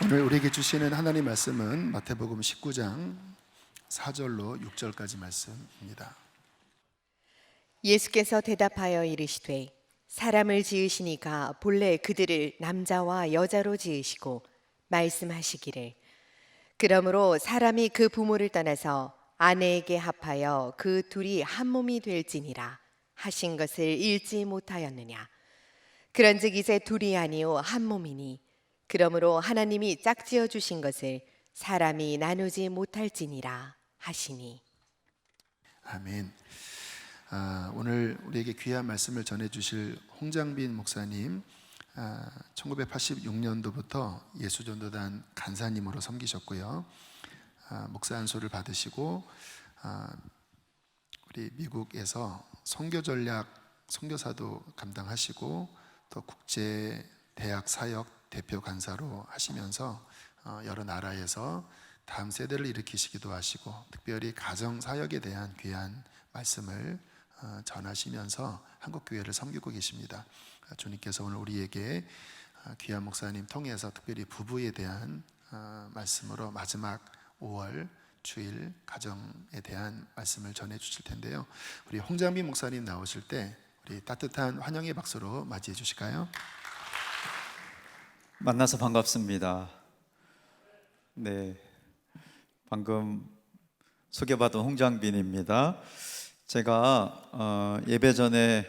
오늘 우리에게 주시는 하나님 말씀은 마태복음 19장 4절로 6절까지 말씀입니다. 예수께서 대답하여 이르시되 사람을 지으시니가 본래 그들을 남자와 여자로 지으시고 말씀하시기를 그러므로 사람이 그 부모를 떠나서 아내에게 합하여 그 둘이 한 몸이 될지니라 하신 것을 읽지 못하였느냐. 그런즉 이제 둘이 아니요 한 몸이니 그러므로 하나님이 짝지어 주신 것을 사람이 나누지 못할지니라 하시니. 아멘. 오늘 우리에게 귀한 말씀을 전해주실 홍장빈 목사님, 1986년도부터 예수전도단 간사님으로 섬기셨고요. 목사 안수를 받으시고 우리 미국에서 선교 전략 선교사도 감당하시고 또 국제 대학 사역 대표 간사로 하시면서 여러 나라에서 다음 세대를 일으키시기도 하시고 특별히 가정 사역에 대한 귀한 말씀을 전하시면서 한국 교회를 섬기고 계십니다. 주님께서 오늘 우리에게 귀한 목사님 통해서 특별히 부부에 대한 말씀으로 마지막 5월 주일 가정에 대한 말씀을 전해 주실 텐데요. 우리 홍장빈 목사님 나오실 때 우리 따뜻한 환영의 박수로 맞이해 주실까요? 만나서 반갑습니다. 네, 방금 소개받은 홍장빈입니다. 제가 예배 전에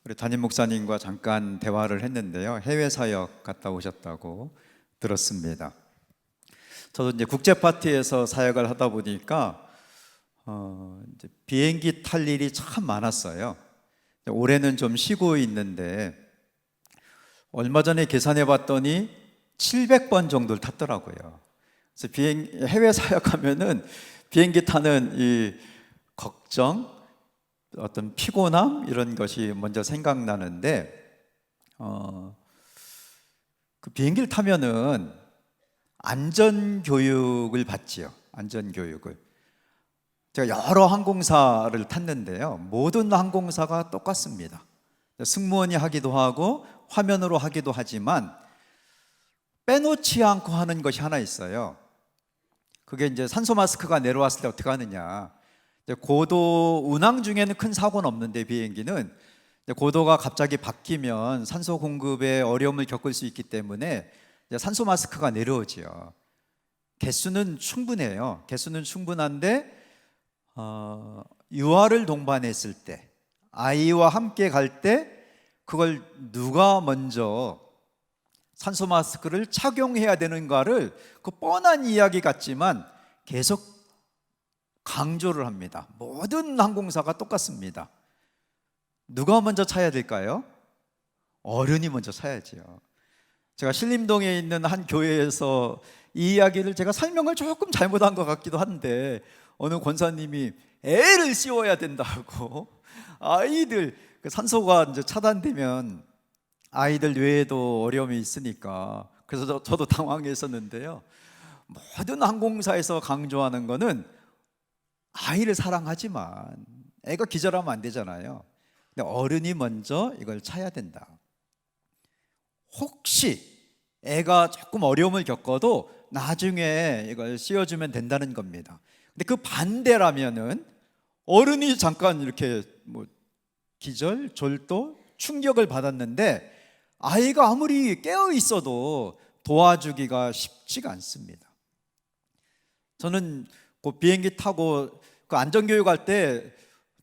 우리 담임 목사님과 잠깐 대화를 했는데요. 해외 사역 갔다 오셨다고 들었습니다. 저도 이제 국제 파티에서 사역을 하다 보니까 이제 비행기 탈 일이 참 많았어요. 올해는 좀 쉬고 있는데 얼마 전에 계산해 봤더니 700번 정도를 탔더라고요. 그래서 해외 사역하면은 비행기 타는 이 걱정, 어떤 피곤함 이런 것이 먼저 생각나는데 그 비행기를 타면은 안전 교육을 받지요. 안전 교육을. 제가 여러 항공사를 탔는데요. 모든 항공사가 똑같습니다. 승무원이 하기도 하고 화면으로 하기도 하지만 빼놓지 않고 하는 것이 하나 있어요. 그게 이제 산소 마스크가 내려왔을 때 어떻게 하느냐. 고도 운항 중에는 큰 사고는 없는데 비행기는 고도가 갑자기 바뀌면 산소 공급에 어려움을 겪을 수 있기 때문에 산소 마스크가 내려오지요. 개수는 충분해요. 개수는 충분한데 유아를 동반했을 때, 아이와 함께 갈 때 그걸 누가 먼저 산소 마스크를 착용해야 되는가를 그 뻔한 이야기 같지만 계속 강조를 합니다. 모든 항공사가 똑같습니다. 누가 먼저 차야 될까요? 어른이 먼저 차야지요. 제가 신림동에 있는 한 교회에서 이 이야기를 제가 설명을 조금 잘못한 것 같기도 한데 어느 권사님이 애를 씌워야 된다고 아이들 산소가 이제 차단되면 아이들 뇌에도 어려움이 있으니까 그래서 저도 당황했었는데요. 모든 항공사에서 강조하는 거는 아이를 사랑하지만 애가 기절하면 안 되잖아요. 근데 어른이 먼저 이걸 차야 된다. 혹시 애가 조금 어려움을 겪어도 나중에 이걸 씌워주면 된다는 겁니다. 근데 그 반대라면은 어른이 잠깐 이렇게 기절, 졸도, 충격을 받았는데 아이가 아무리 깨어 있어도 도와주기가 쉽지가 않습니다. 저는 그 비행기 타고 그 안전교육할 때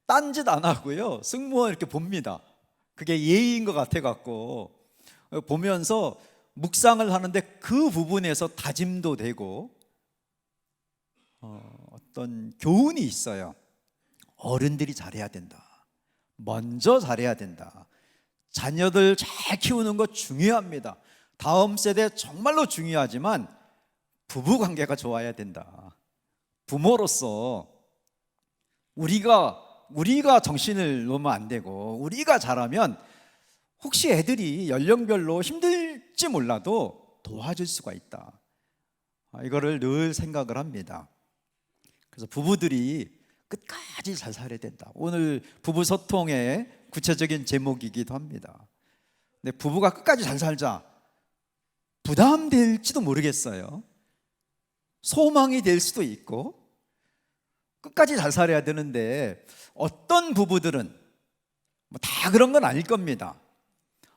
딴짓 안 하고요. 승무원 이렇게 봅니다. 그게 예의인 것 같아갖고 보면서 묵상을 하는데 그 부분에서 다짐도 되고 어떤 교훈이 있어요. 어른들이 잘해야 된다. 먼저 잘해야 된다. 자녀들 잘 키우는 거 중요합니다. 다음 세대 정말로 중요하지만 부부 관계가 좋아야 된다. 부모로서 우리가 정신을 놓으면 안 되고 우리가 잘하면 혹시 애들이 연령별로 힘들지 몰라도 도와줄 수가 있다. 이거를 늘 생각을 합니다. 그래서 부부들이 끝까지 잘 살아야 된다. 오늘 부부 소통의 구체적인 제목이기도 합니다. 근데 부부가 끝까지 잘 살자. 부담될지도 모르겠어요. 소망이 될 수도 있고 끝까지 잘 살아야 되는데, 어떤 부부들은 다 그런 건 아닐 겁니다.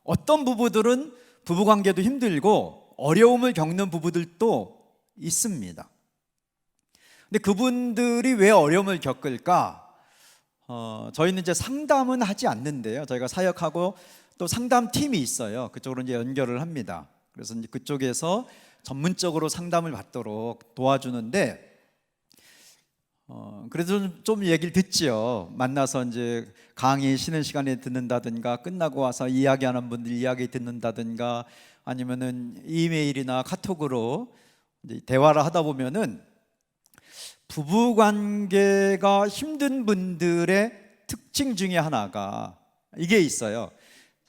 어떤 부부들은 부부관계도 힘들고 어려움을 겪는 부부들도 있습니다. 근데 그분들이 왜 어려움을 겪을까? 저희는 이제 상담은 하지 않는데요. 저희가 사역하고 또 상담팀이 있어요. 그쪽으로 이제 연결을 합니다. 그래서 이제 그쪽에서 전문적으로 상담을 받도록 도와주는데, 그래도 좀 얘기를 듣지요. 만나서 이제 강의 쉬는 시간에 듣는다든가, 끝나고 와서 이야기하는 분들 이야기 듣는다든가, 아니면은 이메일이나 카톡으로 이제 대화를 하다 보면은 부부 관계가 힘든 분들의 특징 중에 하나가 이게 있어요.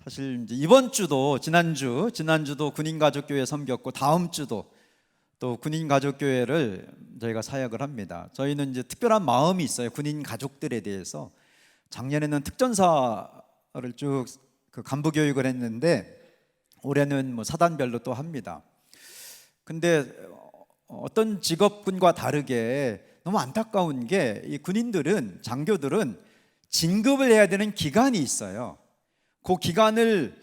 사실 이제 이번 주도 지난주도 군인가족교회 섬겼고, 다음 주도 또 군인가족교회를 저희가 사역을 합니다. 저희는 이제 특별한 마음이 있어요. 군인 가족들에 대해서. 작년에는 특전사를 쭉 그 간부 교육을 했는데, 올해는 뭐 사단별로 또 합니다. 근데 어떤 직업군과 다르게 너무 안타까운 게, 이 군인들은, 장교들은 진급을 해야 되는 기간이 있어요. 그 기간을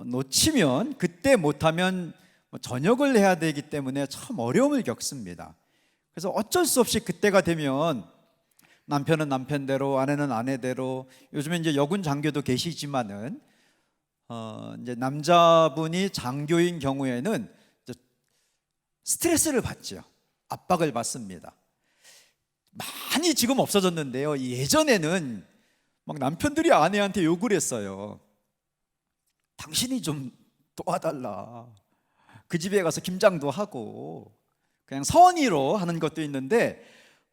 놓치면, 그때 못하면 전역을 해야 되기 때문에 참 어려움을 겪습니다. 그래서 어쩔 수 없이 그때가 되면 남편은 남편대로, 아내는 아내대로, 요즘에 이제 여군 장교도 계시지만은 이제 남자분이 장교인 경우에는 이제 스트레스를 받죠. 압박을 받습니다. 많이 지금 없어졌는데요. 예전에는 막 남편들이 아내한테 욕을 했어요. 당신이 좀 도와달라. 그 집에 가서 김장도 하고, 그냥 선의로 하는 것도 있는데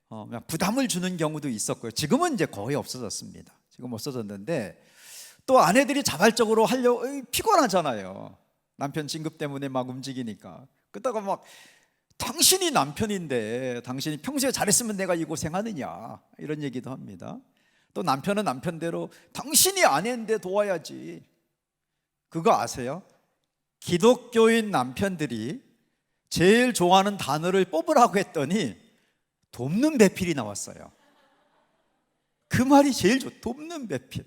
그냥 부담을 주는 경우도 있었고요. 지금은 이제 거의 없어졌습니다. 지금 없어졌는데, 또 아내들이 자발적으로 하려고, 피곤하잖아요. 남편 진급 때문에 막 움직이니까. 그러다가 막 당신이 남편인데 당신이 평소에 잘했으면 내가 이 고생하느냐, 이런 얘기도 합니다. 또 남편은 남편대로 당신이 아내인데 도와야지. 그거 아세요? 기독교인 남편들이 제일 좋아하는 단어를 뽑으라고 했더니 돕는 배필이 나왔어요. 그 말이 제일 돕는 배필.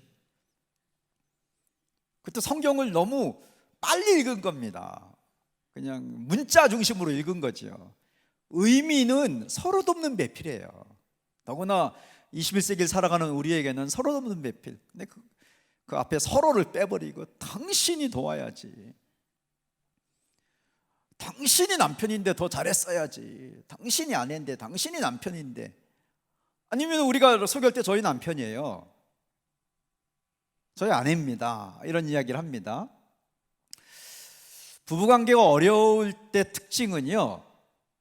그때 성경을 너무 빨리 읽은 겁니다. 그냥 문자 중심으로 읽은 거죠. 의미는 서로 돕는 배필이에요. 더구나 21세기를 살아가는 우리에게는 서로 돕는 배필. 근데 그 앞에 서로를 빼버리고 당신이 도와야지. 당신이 남편인데 더 잘했어야지. 당신이 아내인데, 당신이 남편인데. 아니면 우리가 소개할 때 저희 남편이에요, 저희 아내입니다, 이런 이야기를 합니다. 부부관계가 어려울 때 특징은요,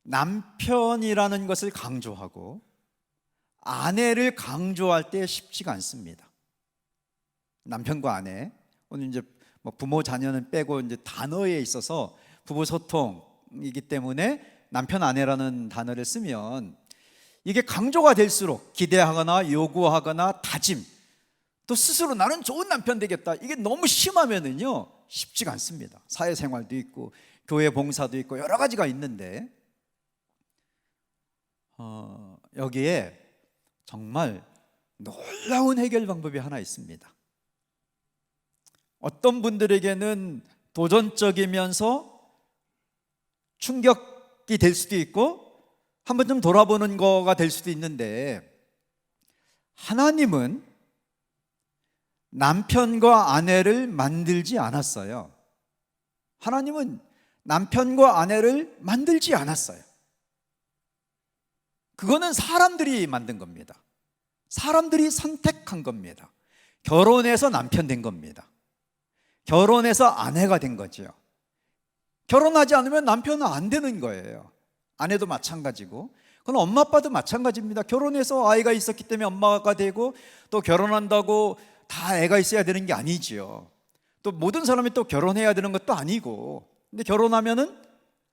남편이라는 것을 강조하고 아내를 강조할 때 쉽지가 않습니다. 남편과 아내, 오늘 이제 뭐 부모 자녀는 빼고 이제 단어에 있어서 부부 소통이기 때문에 남편 아내라는 단어를 쓰면 이게 강조가 될수록 기대하거나 요구하거나 다짐, 또 스스로 나는 좋은 남편 되겠다, 이게 너무 심하면은요 쉽지가 않습니다. 사회생활도 있고 교회 봉사도 있고 여러 가지가 있는데, 여기에 정말 놀라운 해결 방법이 하나 있습니다. 어떤 분들에게는 도전적이면서 충격이 될 수도 있고 한 번쯤 돌아보는 거가 될 수도 있는데, 하나님은 남편과 아내를 만들지 않았어요. 하나님은 남편과 아내를 만들지 않았어요. 그거는 사람들이 만든 겁니다. 사람들이 선택한 겁니다. 결혼해서 남편 된 겁니다. 결혼해서 아내가 된 거죠. 결혼하지 않으면 남편은 안 되는 거예요. 아내도 마찬가지고, 그건 엄마 아빠도 마찬가지입니다. 결혼해서 아이가 있었기 때문에 엄마가 되고, 또 결혼한다고 다 애가 있어야 되는 게 아니지요. 또 모든 사람이 또 결혼해야 되는 것도 아니고, 근데 결혼하면은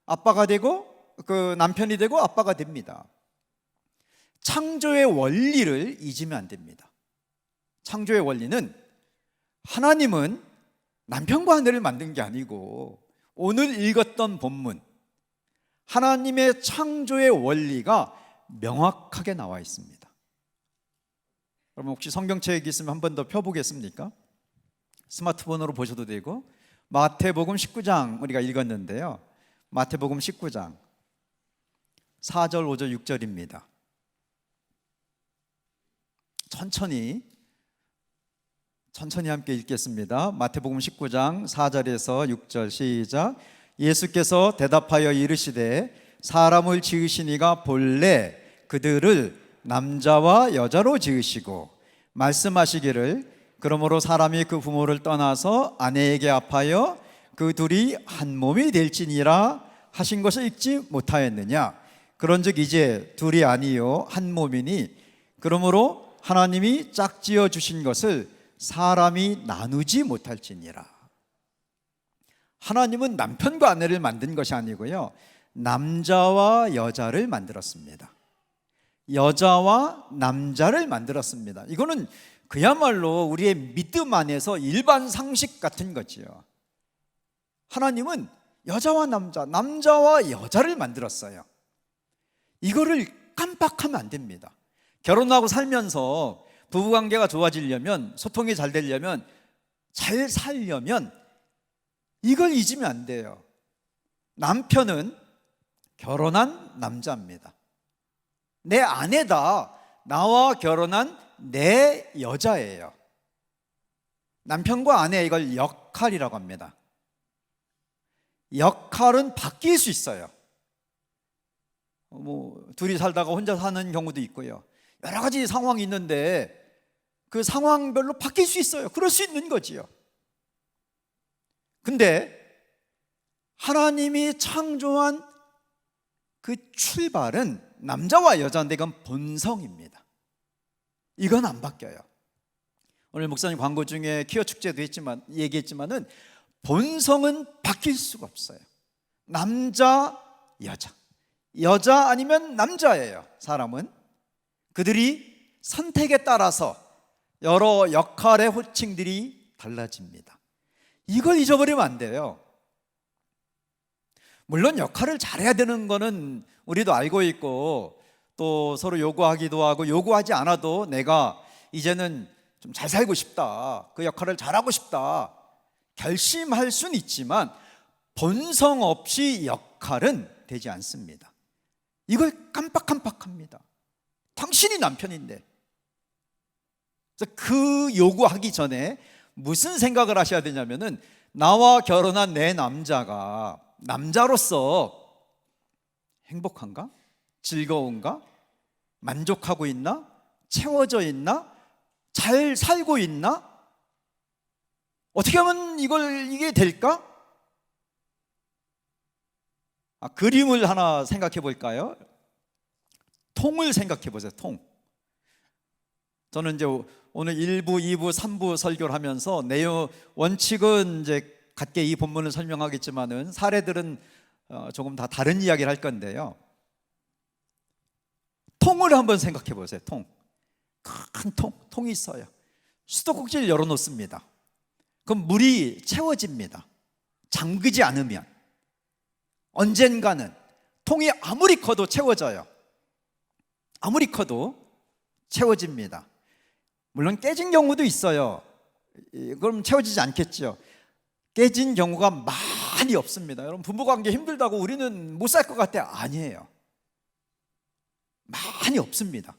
아빠가 되고 그 남편이 되고 아빠가 됩니다. 창조의 원리를 잊으면 안 됩니다. 창조의 원리는 하나님은 남편과 아내를 만든 게 아니고 오늘 읽었던 본문, 하나님의 창조의 원리가 명확하게 나와 있습니다. 여러분 혹시 성경책 있으면 한 번 더 펴보겠습니까? 스마트폰으로 보셔도 되고, 마태복음 19장 우리가 읽었는데요, 마태복음 19장 4절, 5절, 6절입니다. 천천히 함께 읽겠습니다. 마태복음 19장 4절에서 6절 시작. 예수께서 대답하여 이르시되 사람을 지으시니가 본래 그들을 남자와 여자로 지으시고 말씀하시기를 그러므로 사람이 그 부모를 떠나서 아내에게 합하여 그 둘이 한 몸이 될지니라 하신 것을 읽지 못하였느냐. 그런즉 이제 둘이 아니요 한 몸이니 그러므로 하나님이 짝지어 주신 것을 사람이 나누지 못할지니라. 하나님은 남편과 아내를 만든 것이 아니고요, 남자와 여자를 만들었습니다. 여자와 남자를 만들었습니다. 이거는 그야말로 우리의 믿음 안에서 일반 상식 같은 거지요. 하나님은 여자와 남자, 남자와 여자를 만들었어요. 이거를 깜빡하면 안 됩니다. 결혼하고 살면서 부부관계가 좋아지려면, 소통이 잘 되려면, 잘 살려면 이걸 잊으면 안 돼요. 남편은 결혼한 남자입니다. 내 아내다. 나와 결혼한 내 여자예요. 남편과 아내, 이걸 역할이라고 합니다. 역할은 바뀔 수 있어요. 둘이 살다가 혼자 사는 경우도 있고요, 여러 가지 상황이 있는데 그 상황별로 바뀔 수 있어요. 그럴 수 있는 거지요. 근데 하나님이 창조한 그 출발은 남자와 여자인데 이건 본성입니다. 이건 안 바뀌어요. 오늘 목사님 광고 중에 키어 축제도 얘기했지만은 본성은 바뀔 수가 없어요. 남자, 여자 아니면 남자예요. 사람은 그들이 선택에 따라서 여러 역할의 호칭들이 달라집니다. 이걸 잊어버리면 안 돼요. 물론 역할을 잘해야 되는 거는 우리도 알고 있고, 또 서로 요구하기도 하고, 요구하지 않아도 내가 이제는 좀 잘 살고 싶다, 그 역할을 잘하고 싶다 결심할 수는 있지만 본성 없이 역할은 되지 않습니다. 이걸 깜빡합니다. 당신이 남편인데. 그 요구하기 전에 무슨 생각을 하셔야 되냐면은, 나와 결혼한 내 남자가 남자로서 행복한가? 즐거운가? 만족하고 있나? 채워져 있나? 잘 살고 있나? 어떻게 하면 이게 될까? 그림을 하나 생각해 볼까요? 통을 생각해 보세요. 통. 저는 이제 오늘 1부, 2부, 3부 설교를 하면서 내용 원칙은 이제 같게 이 본문을 설명하겠지만은 사례들은 조금 다 다른 이야기를 할 건데요. 통을 한번 생각해 보세요. 큰 통이 있어요. 수도꼭지를 열어놓습니다. 그럼 물이 채워집니다. 잠그지 않으면. 언젠가는 통이 아무리 커도 채워져요. 아무리 커도 채워집니다. 물론 깨진 경우도 있어요. 그럼 채워지지 않겠죠. 깨진 경우가 많이 없습니다. 여러분, 부부관계 힘들다고 우리는 못 살 것 같아? 아니에요. 많이 없습니다.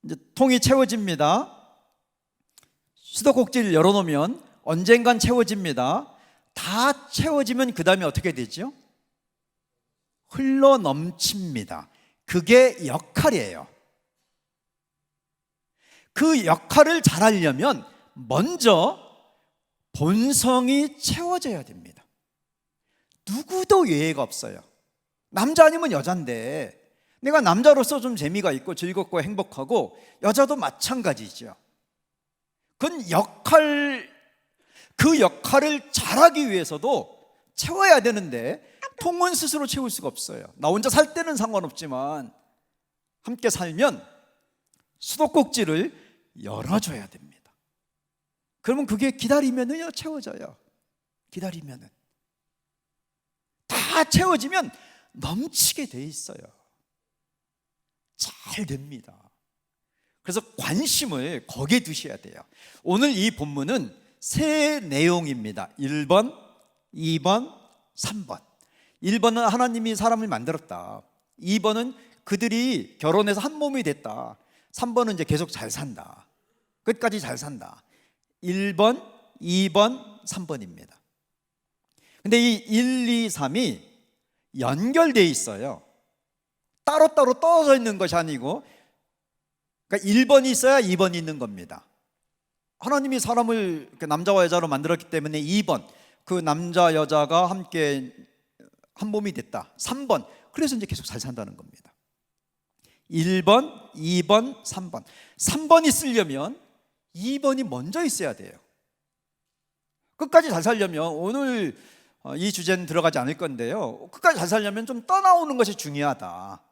이제 통이 채워집니다. 수도꼭지를 열어놓으면 언젠간 채워집니다. 다 채워지면 그 다음에 어떻게 되죠? 흘러 넘칩니다. 그게 역할이에요. 그 역할을 잘하려면 먼저 본성이 채워져야 됩니다. 누구도 예외가 없어요. 남자 아니면 여잔데 내가 남자로서 좀 재미가 있고 즐겁고 행복하고, 여자도 마찬가지죠. 그건 그 역할을 잘하기 위해서도 채워야 되는데 통은 스스로 채울 수가 없어요. 나 혼자 살 때는 상관없지만 함께 살면 수도꼭지를 열어줘야 됩니다. 그러면 그게 기다리면은요 채워져요. 기다리면은. 다 채워지면 넘치게 돼 있어요. 잘 됩니다. 그래서 관심을 거기에 두셔야 돼요. 오늘 이 본문은 세 내용입니다. 1번, 2번, 3번. 1번은 하나님이 사람을 만들었다. 2번은 그들이 결혼해서 한 몸이 됐다. 3번은 이제 계속 잘 산다. 끝까지 잘 산다. 1번, 2번, 3번입니다. 근데 이 1, 2, 3이 연결되어 있어요. 따로따로 떨어져 있는 것이 아니고, 그러니까 1번이 있어야 2번이 있는 겁니다. 하나님이 사람을 남자와 여자로 만들었기 때문에 2번, 그 남자 여자가 함께 한 몸이 됐다. 3번, 그래서 이제 계속 잘 산다는 겁니다. 1번, 2번, 3번. 3번이 쓰려면 2번이 먼저 있어야 돼요. 끝까지 잘 살려면, 오늘 이 주제는 들어가지 않을 건데요, 끝까지 잘 살려면 좀 떠나오는 것이 중요하다.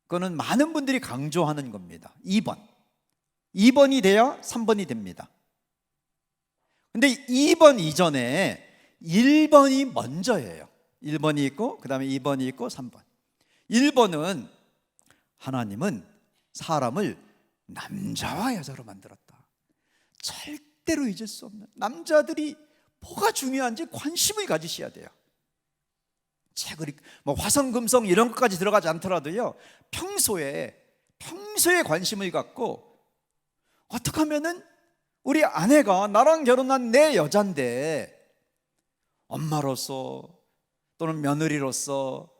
그거는 많은 분들이 강조하는 겁니다. 2번이 돼야 3번이 됩니다. 근데 2번 이전에 1번이 먼저예요. 1번이 있고 그 다음에 2번이 있고 3번. 1번은 하나님은 사람을 남자와 여자로 만들었다. 절대로 잊을 수 없는, 남자들이 뭐가 중요한지 관심을 가지셔야 돼요. 책을 뭐 화성 금성 이런 것까지 들어가지 않더라도요, 평소에 관심을 갖고, 어떻게 하면은 우리 아내가 나랑 결혼한 내 여잔데 엄마로서 또는 며느리로서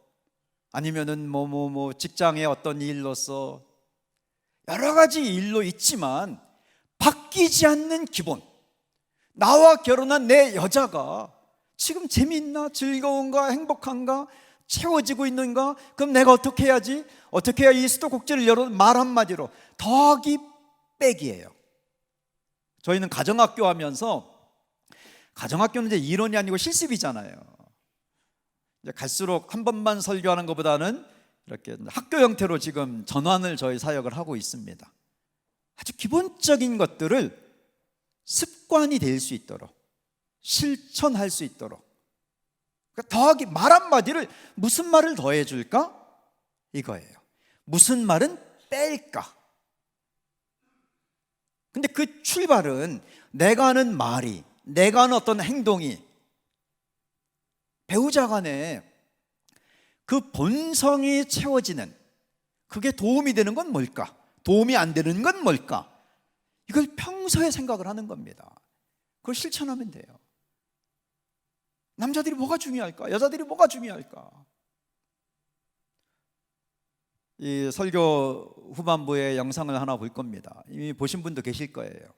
아니면은 뭐 직장의 어떤 일로서 여러 가지 일로 있지만 바뀌지 않는 기본, 나와 결혼한 내 여자가 지금 재미있나, 즐거운가, 행복한가, 채워지고 있는가? 그럼 내가 어떻게 해야지? 어떻게 해야 이 수도꼭지를 열어? 말 한마디로 더하기 빼기예요. 저희는 가정학교 하면서, 가정학교는 이제 이론이 아니고 실습이잖아요. 이제 갈수록 한 번만 설교하는 것보다는 이렇게 학교 형태로 지금 전환을 저희 사역을 하고 있습니다. 아주 기본적인 것들을 습관이 될 수 있도록, 실천할 수 있도록, 그러니까 더하기, 말 한마디를 무슨 말을 더해 줄까? 이거예요. 무슨 말은 뺄까? 근데 그 출발은 내가 하는 말이, 내가 하는 어떤 행동이, 배우자 간에 그 본성이 채워지는, 그게 도움이 되는 건 뭘까? 도움이 안 되는 건 뭘까? 이걸 평소에 생각을 하는 겁니다. 그걸 실천하면 돼요. 남자들이 뭐가 중요할까? 여자들이 뭐가 중요할까? 이 설교 후반부에 영상을 하나 볼 겁니다. 이미 보신 분도 계실 거예요.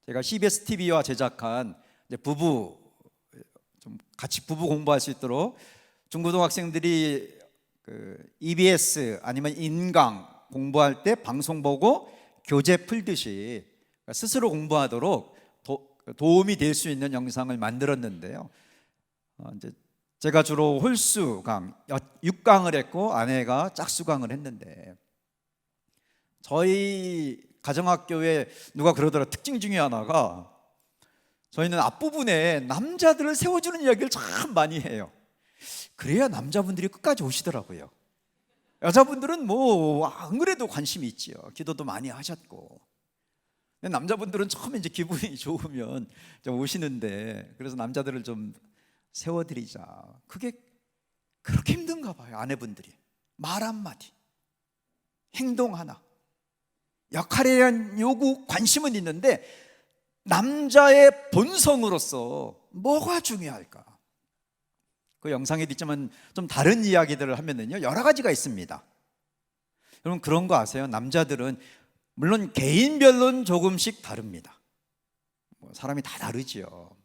제가 CBS TV와 제작한 부부, 좀 같이 부부 공부할 수 있도록 중고등학생들이 그 EBS 아니면 인강 공부할 때 방송 보고 교재 풀듯이 스스로 공부하도록 도움이 될 수 있는 영상을 만들었는데요. 이제 제가 주로 홀수강, 6강을 했고 아내가 짝수강을 했는데, 저희 가정학교에 누가 그러더라, 특징 중에 하나가 저희는 앞부분에 남자들을 세워주는 이야기를 참 많이 해요. 그래야 남자분들이 끝까지 오시더라고요. 여자분들은 뭐 안 그래도 관심이 있지요. 기도도 많이 하셨고. 근데 남자분들은 처음에 이제 기분이 좋으면 좀 오시는데, 그래서 남자들을 좀 세워드리자. 그게 그렇게 힘든가 봐요. 아내분들이 말 한마디, 행동 하나, 역할에 대한 요구, 관심은 있는데 남자의 본성으로서 뭐가 중요할까? 그 영상에도 있지만 좀 다른 이야기들을 하면은요, 여러 가지가 있습니다. 여러분 그런 거 아세요? 남자들은 물론 개인별로는 조금씩 다릅니다. 사람이 다 다르지요.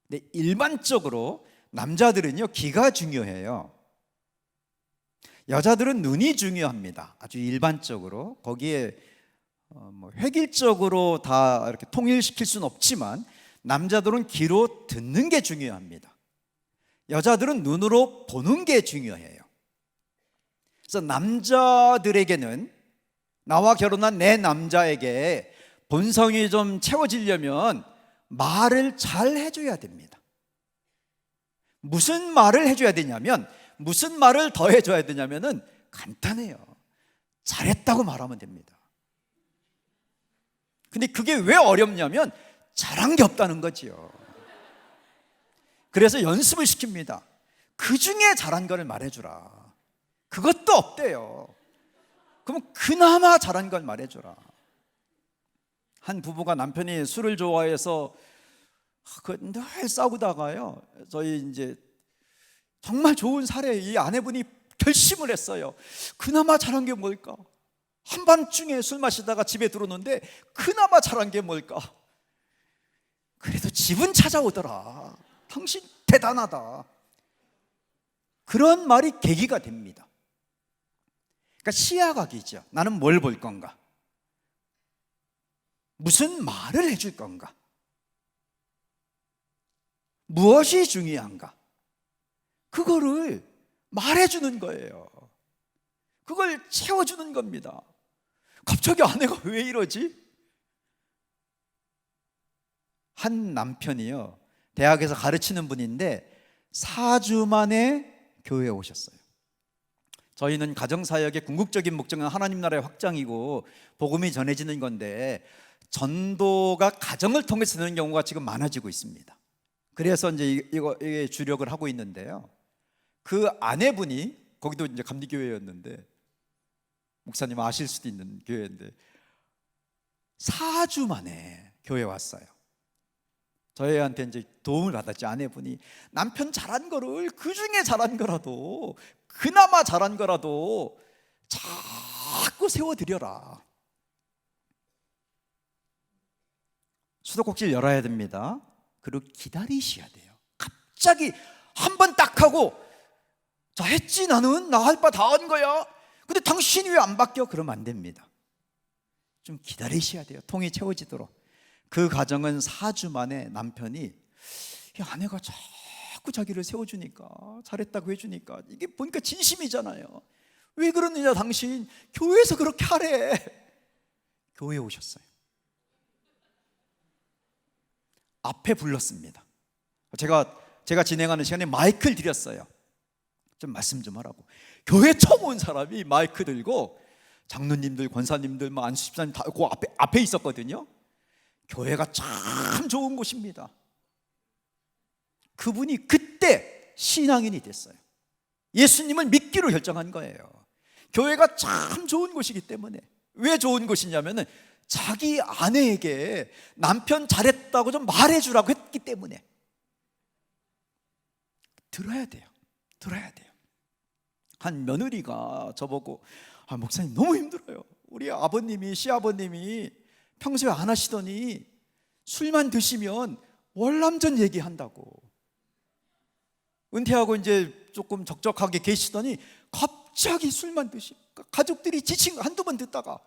근데 일반적으로 남자들은요, 귀가 중요해요. 여자들은 눈이 중요합니다. 아주 일반적으로. 거기에 뭐 획일적으로 다 이렇게 통일시킬 수는 없지만 남자들은 귀로 듣는 게 중요합니다. 여자들은 눈으로 보는 게 중요해요. 그래서 남자들에게는, 나와 결혼한 내 남자에게 본성이 좀 채워지려면 말을 잘 해줘야 됩니다. 무슨 말을 해줘야 되냐면, 무슨 말을 더 해줘야 되냐면은 간단해요. 잘했다고 말하면 됩니다. 근데 그게 왜 어렵냐면 잘한 게 없다는 거지요. 그래서 연습을 시킵니다. 그 중에 잘한 거를 말해주라. 그것도 없대요. 그럼 그나마 잘한 걸 말해주라. 한 부부가 남편이 술을 좋아해서 늘 싸우다가요, 저희 이제 정말 좋은 사례, 이 아내분이 결심을 했어요. 그나마 잘한 게 뭘까? 한밤중에 술 마시다가 집에 들어오는데 그나마 잘한 게 뭘까? 그래도 집은 찾아오더라. 당신 대단하다. 그런 말이 계기가 됩니다. 그러니까 시야각이죠. 나는 뭘 볼 건가? 무슨 말을 해줄 건가? 무엇이 중요한가? 그거를 말해주는 거예요. 그걸 채워주는 겁니다. 갑자기 아내가 왜 이러지? 한 남편이요, 대학에서 가르치는 분인데 4주 만에 교회에 오셨어요. 저희는 가정사역의 궁극적인 목적은 하나님 나라의 확장이고 복음이 전해지는 건데, 전도가 가정을 통해서 되는 경우가 지금 많아지고 있습니다. 그래서 이제 이게 주력을 하고 있는데요, 그 아내분이, 거기도 이제 감리교회였는데, 목사님 아실 수도 있는 교회인데 4주 만에 교회 왔어요. 저희한테 이제 도움을 받았죠. 아내분이 남편 잘한 거를, 그 중에 잘한 거라도, 그나마 잘한 거라도 자꾸 세워드려라. 수도꼭지를 열어야 됩니다. 그리고 기다리셔야 돼요. 갑자기 한 번 딱 하고, 자 했지, 나는 나 할 바 다 한 거야, 근데 당신이 왜 안 바뀌어? 그러면 안 됩니다. 좀 기다리셔야 돼요. 통이 채워지도록. 그 가정은 4주 만에 남편이, 아내가 자꾸 자기를 세워주니까, 잘했다고 해주니까, 이게 보니까 진심이잖아요. 왜 그러느냐, 당신 교회에서 그렇게 하래. 교회에 오셨어요. 앞에 불렀습니다. 제가 진행하는 시간에 마이크를 드렸어요. 좀 말씀 좀 하라고. 교회 처음 온 사람이 마이크 들고, 장로님들, 권사님들, 안수 집사님 다 그 앞에 있었거든요. 교회가 참 좋은 곳입니다. 그분이 그때 신앙인이 됐어요. 예수님을 믿기로 결정한 거예요. 교회가 참 좋은 곳이기 때문에. 왜 좋은 곳이냐면은 자기 아내에게 남편 잘했다고 좀 말해주라고 했기 때문에. 들어야 돼요. 들어야 돼요. 한 며느리가 저보고, 목사님 너무 힘들어요. 우리 아버님이, 시아버님이 평소에 안 하시더니 술만 드시면 월남전 얘기한다고. 은퇴하고 이제 조금 적적하게 계시더니 갑자기 술만 드시니까 가족들이 지친 거 한두 번 듣다가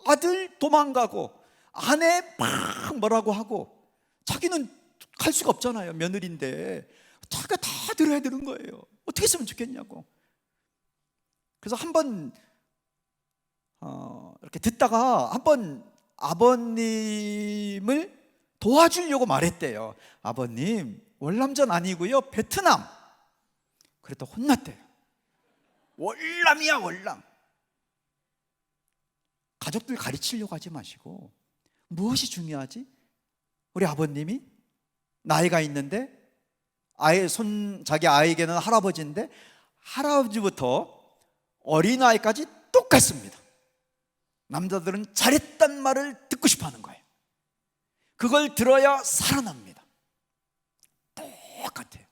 아들 도망가고 아내 막 뭐라고 하고, 자기는 갈 수가 없잖아요. 며느리인데 자기가 다 들어야 되는 거예요. 어떻게 했으면 좋겠냐고. 그래서 한번 이렇게 듣다가 한번 아버님을 도와주려고 말했대요. 아버님, 월남전 아니고요, 베트남. 그랬더니 혼났대요. 월남이야, 월남. 가족들 가르치려고 하지 마시고, 무엇이 중요하지? 우리 아버님이 나이가 있는데, 자기 아이에게는 할아버지인데, 할아버지부터 어린아이까지 똑같습니다. 남자들은 잘했단 말을 듣고 싶어 하는 거예요. 그걸 들어야 살아납니다. 똑같아요.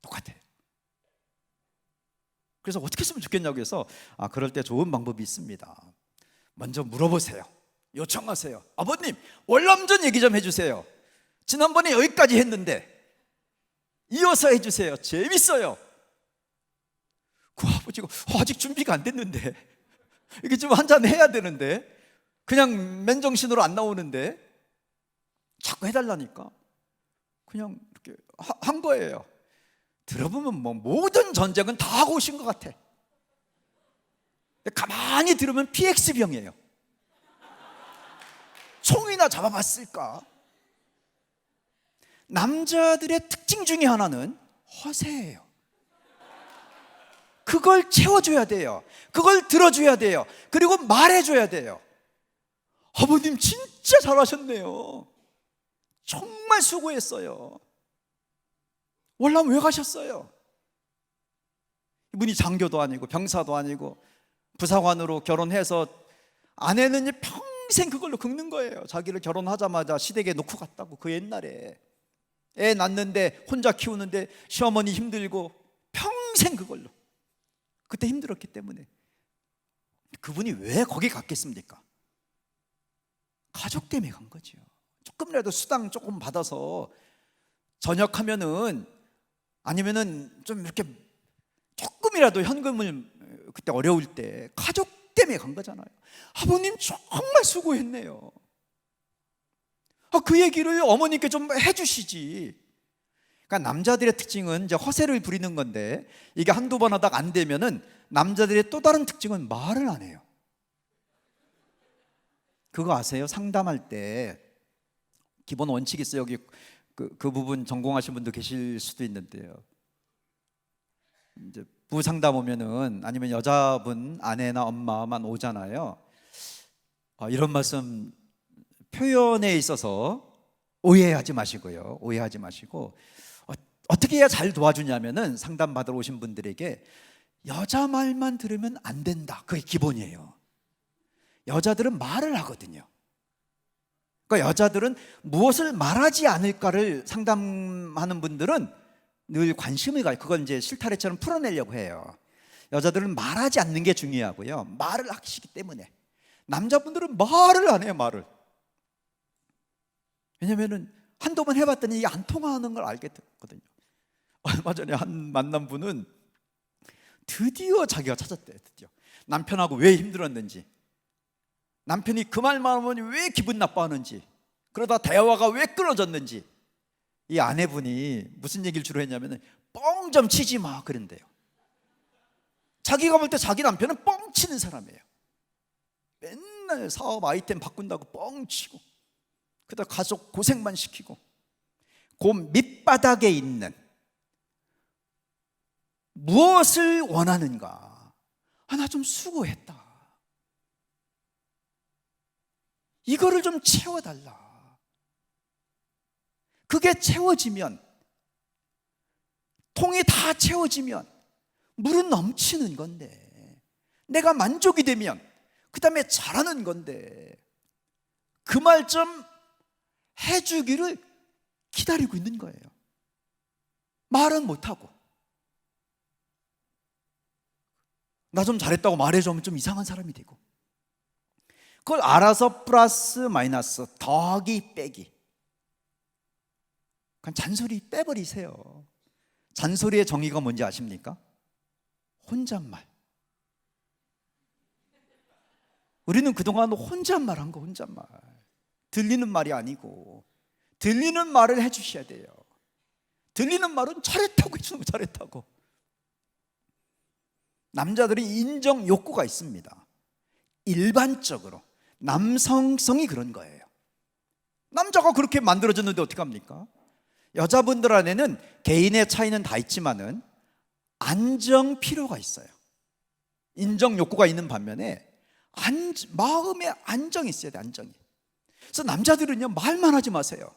똑같아요. 그래서 어떻게 했으면 좋겠냐고 해서, 그럴 때 좋은 방법이 있습니다. 먼저 물어보세요. 요청하세요. 아버님, 월남전 얘기 좀 해주세요. 지난번에 여기까지 했는데 이어서 해주세요. 재밌어요. 그 아버지가 아직 준비가 안 됐는데, 이게 좀 한잔 해야 되는데, 그냥 맨정신으로 안 나오는데 자꾸 해달라니까 그냥 이렇게 한 거예요. 들어보면 뭐 모든 전쟁은 다 하고 오신 것 같아. 가만히 들으면 PX병이에요. 총이나 잡아봤을까? 남자들의 특징 중에 하나는 허세예요. 그걸 채워줘야 돼요. 그걸 들어줘야 돼요. 그리고 말해줘야 돼요. 아버님 진짜 잘하셨네요. 정말 수고했어요. 월남 왜 가셨어요? 이분이 장교도 아니고 병사도 아니고 부사관으로 결혼해서 아내는 이제 평생 그걸로 긁는 거예요. 자기를 결혼하자마자 시댁에 놓고 갔다고. 그 옛날에 애 낳는데 혼자 키우는데 시어머니 힘들고 평생 그걸로. 그때 힘들었기 때문에. 그분이 왜 거기 갔겠습니까? 가족 때문에 간 거죠. 조금이라도 수당 조금 받아서 전역하면은, 아니면은 좀 이렇게 조금이라도 현금을, 그때 어려울 때 가족 때문에 간 거잖아요. 아버님 정말 수고했네요. 그 얘기를 어머니께 좀 해주시지. 그러니까 남자들의 특징은 이제 허세를 부리는 건데, 이게 한두 번 하다가 안 되면은 남자들의 또 다른 특징은 말을 안 해요. 그거 아세요? 상담할 때 기본 원칙이 있어요. 여기 그 부분 전공하신 분도 계실 수도 있는데요. 이제 부상담 오면은, 아니면 여자분 아내나 엄마만 오잖아요. 이런 말씀 표현에 있어서 오해하지 마시고요. 오해하지 마시고, 어떻게 해야 잘 도와주냐면은, 상담 받으러 오신 분들에게 여자 말만 들으면 안 된다. 그게 기본이에요. 여자들은 말을 하거든요. 그러니까 여자들은 무엇을 말하지 않을까를 상담하는 분들은 늘 관심을 가요. 그걸 이제 실타래처럼 풀어내려고 해요. 여자들은 말하지 않는 게 중요하고요. 말을 하시기 때문에. 남자분들은 말을 안 해요, 말을. 왜냐면은 한두 번 해봤더니 이게 안 통하는 걸 알게 됐거든요. 얼마 전에 한 만난 분은 드디어 자기가 찾았대요. 드디어 남편하고 왜 힘들었는지, 남편이 그 말만 하면 왜 기분 나빠하는지, 그러다 대화가 왜 끊어졌는지. 이 아내분이 무슨 얘기를 주로 했냐면, 뻥 좀 치지 마 그런데요. 자기가 볼 때 자기 남편은 뻥 치는 사람이에요. 맨날 사업 아이템 바꾼다고 뻥 치고, 그러다 가족 고생만 시키고, 그 밑바닥에 있는 무엇을 원하는가? 나 좀 수고했다, 이거를 좀 채워달라. 그게 채워지면, 통이 다 채워지면 물은 넘치는 건데, 내가 만족이 되면 그 다음에 잘하는 건데, 그 말 좀 해주기를 기다리고 있는 거예요. 말은 못하고. 나 좀 잘했다고 말해주면 좀 이상한 사람이 되고, 그걸 알아서 플러스 마이너스, 더하기 빼기, 그냥 잔소리 빼버리세요. 잔소리의 정의가 뭔지 아십니까? 혼잣말. 우리는 그동안 혼잣말 한 거, 혼잣말. 들리는 말이 아니고 들리는 말을 해주셔야 돼요. 들리는 말은 잘했다고 해주는 거, 잘했다고. 남자들이 인정 욕구가 있습니다. 일반적으로 남성성이 그런 거예요. 남자가 그렇게 만들어졌는데 어떡합니까? 여자분들 안에는 개인의 차이는 다 있지만은 안정 필요가 있어요. 인정 욕구가 있는 반면에 마음에 안정이 있어야 돼, 안정이. 그래서 남자들은요, 말만 하지 마세요.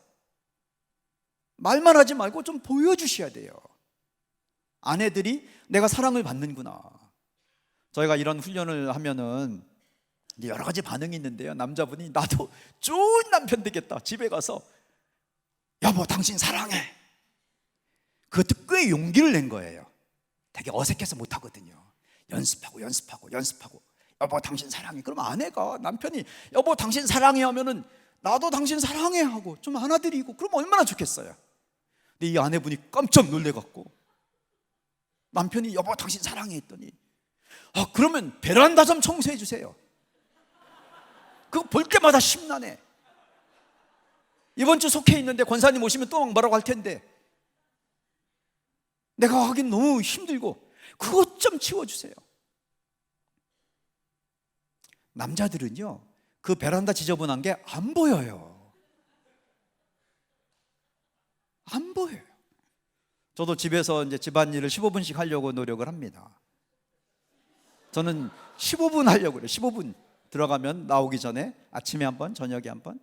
말만 하지 말고 좀 보여주셔야 돼요. 아내들이 내가 사랑을 받는구나. 저희가 이런 훈련을 하면은 여러 가지 반응이 있는데요, 남자분이 나도 좋은 남편 되겠다, 집에 가서 여보 당신 사랑해. 그것도 꽤 용기를 낸 거예요. 되게 어색해서 못하거든요. 연습하고 여보 당신 사랑해. 그럼 아내가, 남편이 여보 당신 사랑해 하면은 나도 당신 사랑해 하고 좀 안아드리고, 그럼 얼마나 좋겠어요. 근데 이 아내분이 깜짝 놀래갖고 남편이 여보 당신 사랑해 했더니, 그러면 베란다 좀 청소해 주세요. 그거 볼 때마다 심란해. 이번 주 속해 있는데 권사님 오시면 또 뭐라고 할 텐데 내가 하긴 너무 힘들고, 그것 좀 치워주세요. 남자들은요, 그 베란다 지저분한 게 안 보여요. 안 보여요. 저도 집에서 이제 집안일을 15분씩 하려고 노력을 합니다. 저는 15분 하려고 그래요. 15분 들어가면 나오기 전에 아침에 한 번, 저녁에 한 번.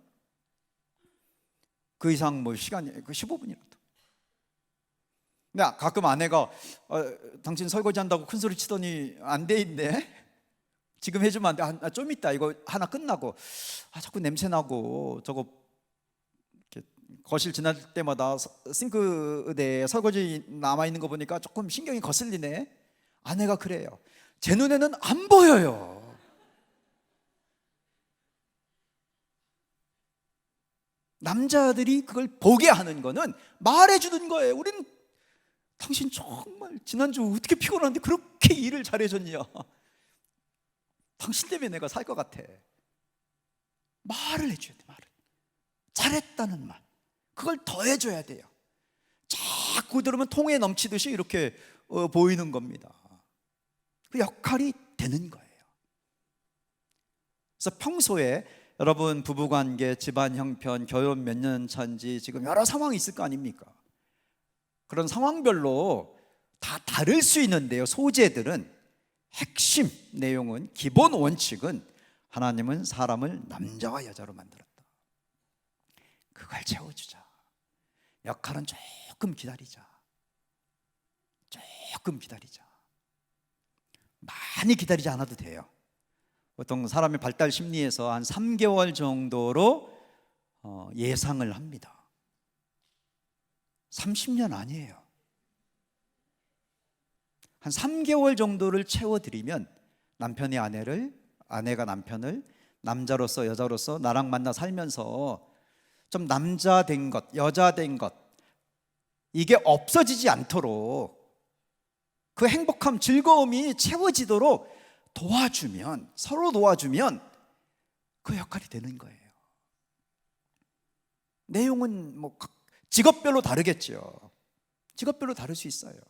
그 이상 뭐 시간이 그 15분이라도. 근데 가끔 아내가 당신 설거지 한다고 큰 소리 치더니 안 돼 있네. 지금 해주면 안 돼. 좀 있다. 이거 하나 끝나고 자꾸 냄새 나고 저거 이렇게 거실 지날 때마다 싱크대에 설거지 남아 있는 거 보니까 조금 신경이 거슬리네. 아내가 그래요. 제 눈에는 안 보여요. 남자들이 그걸 보게 하는 거는 말해주는 거예요. 우리는 당신 정말 지난주 어떻게 피곤한데 그렇게 일을 잘해줬냐. 당신 때문에 내가 살 것 같아. 말을 해줘야 돼. 말을. 잘했다는 말. 그걸 더 해줘야 돼요. 자꾸 들으면 통에 넘치듯이 이렇게 보이는 겁니다. 그 역할이 되는 거예요. 그래서 평소에 여러분 부부관계, 집안 형편, 결혼 몇 년 차인지 지금 여러 상황이 있을 거 아닙니까? 그런 상황별로 다 다를 수 있는데요. 소재들은 핵심 내용은, 기본 원칙은 하나님은 사람을 남자와 여자로 만들었다. 그걸 채워주자. 역할은 조금 기다리자. 조금 기다리자. 많이 기다리지 않아도 돼요. 보통 사람의 발달 심리에서 한 3개월 정도로 예상을 합니다. 30년 아니에요. 한 3개월 정도를 채워드리면 남편이 아내를, 아내가 남편을 남자로서 여자로서 나랑 만나 살면서 좀 남자 된 것, 여자 된 것, 이게 없어지지 않도록 그 행복함, 즐거움이 채워지도록 도와주면, 서로 도와주면 그 역할이 되는 거예요. 내용은 뭐 직업별로 다르겠죠. 직업별로 다를 수 있어요.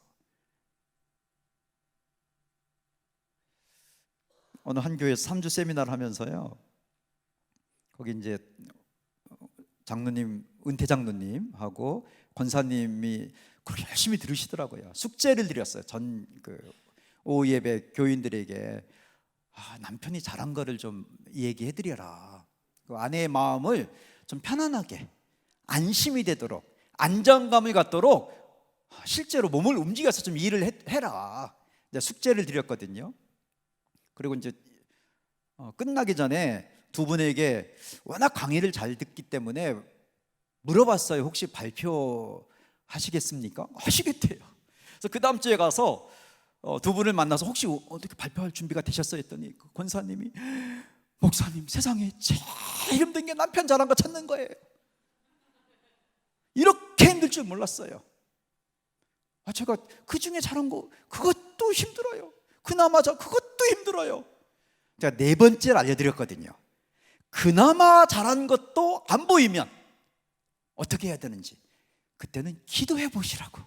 어느 한 교회에서 3주 세미나를 하면서요, 거기 이제 장로님, 은퇴 장로님하고 권사님이 그렇게 열심히 들으시더라고요. 숙제를 드렸어요. 전 오후 예배 교인들에게 남편이 잘한 거를 좀 얘기해 드려라. 그 아내의 마음을 좀 편안하게, 안심이 되도록, 안정감을 갖도록 실제로 몸을 움직여서 좀 일을 해라. 이제 숙제를 드렸거든요. 그리고 이제 끝나기 전에 두 분에게 워낙 강의를 잘 듣기 때문에 물어봤어요. 혹시 발표하시겠습니까? 하시겠대요. 그래서 그 다음 주에 가서 두 분을 만나서 혹시 어떻게 발표할 준비가 되셨어요? 했더니 그 권사님이, 목사님, 세상에 제일 힘든 게 남편 잘한 거 찾는 거예요. 이렇게 힘들 줄 몰랐어요. 제가 그 중에 잘한 거 그것도 힘들어요. 그나마 그것도 힘들어요. 제가 네 번째를 알려드렸거든요. 그나마 잘한 것도 안 보이면 어떻게 해야 되는지, 그때는 기도해 보시라고.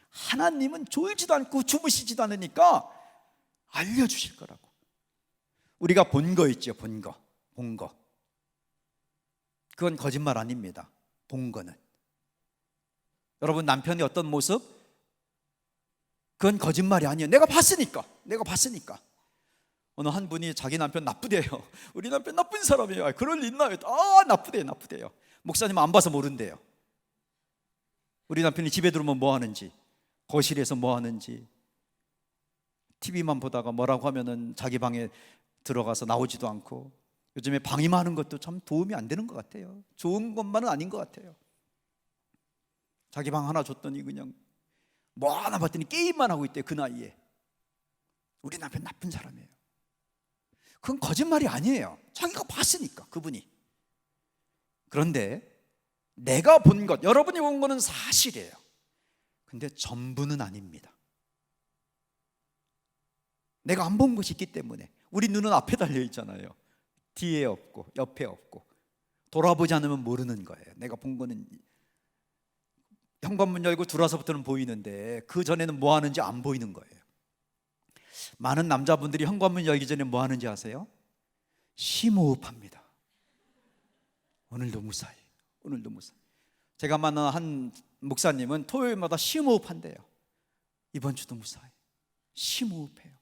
하나님은 졸지도 않고 주무시지도 않으니까 알려주실 거라고. 우리가 본 거 있죠. 본 거. 그건 거짓말 아닙니다. 본 거는. 여러분 남편이 어떤 모습? 그건 거짓말이 아니에요. 내가 봤으니까. 어느 한 분이 자기 남편 나쁘대요. 우리 남편 나쁜 사람이에요. 그럴 리 있나요? 나쁘대요. 목사님 안 봐서 모른대요. 우리 남편이 집에 들어오면 뭐 하는지, 거실에서 뭐 하는지, TV만 보다가 뭐라고 하면은 자기 방에 들어가서 나오지도 않고, 요즘에 방임하는 것도 참 도움이 안 되는 것 같아요. 좋은 것만은 아닌 것 같아요. 자기 방 하나 줬더니 그냥 뭐 하나 봤더니 게임만 하고 있대요. 그 나이에. 우리 남편 나쁜 사람이에요. 그건 거짓말이 아니에요. 자기가 봤으니까, 그분이. 그런데 내가 본 것, 여러분이 본 거는 사실이에요. 근데 전부는 아닙니다. 내가 안 본 것이 있기 때문에. 우리 눈은 앞에 달려 있잖아요. 뒤에 없고 옆에 없고. 돌아보지 않으면 모르는 거예요. 내가 본 거는 현관문 열고 들어와서부터는 보이는데 그 전에는 뭐 하는지 안 보이는 거예요. 많은 남자분들이 현관문 열기 전에 뭐 하는지 아세요? 심호흡합니다. 오늘도 무사히. 제가 만난 한 목사님은 토요일마다 심호흡한대요. 이번 주도 무사히 심호흡해요.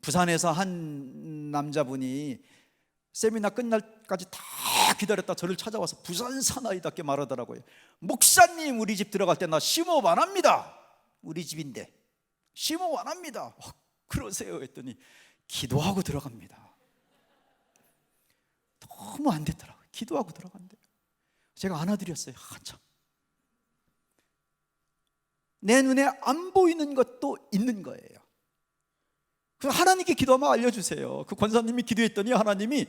부산에서 한 남자분이 세미나 끝날까지 다 기다렸다 저를 찾아와서 부산 사나이답게 말하더라고요. 목사님, 우리 집 들어갈 때 나 심호흡 안 합니다. 우리 집인데 심호흡 안 합니다. 그러세요 했더니 기도하고 들어갑니다. 너무 안 됐더라고요. 기도하고 들어간대요. 제가 안아드렸어요. 한참. 내 눈에 안 보이는 것도 있는 거예요. 그래서 하나님께 기도하면 알려주세요. 그 권사님이 기도했더니 하나님이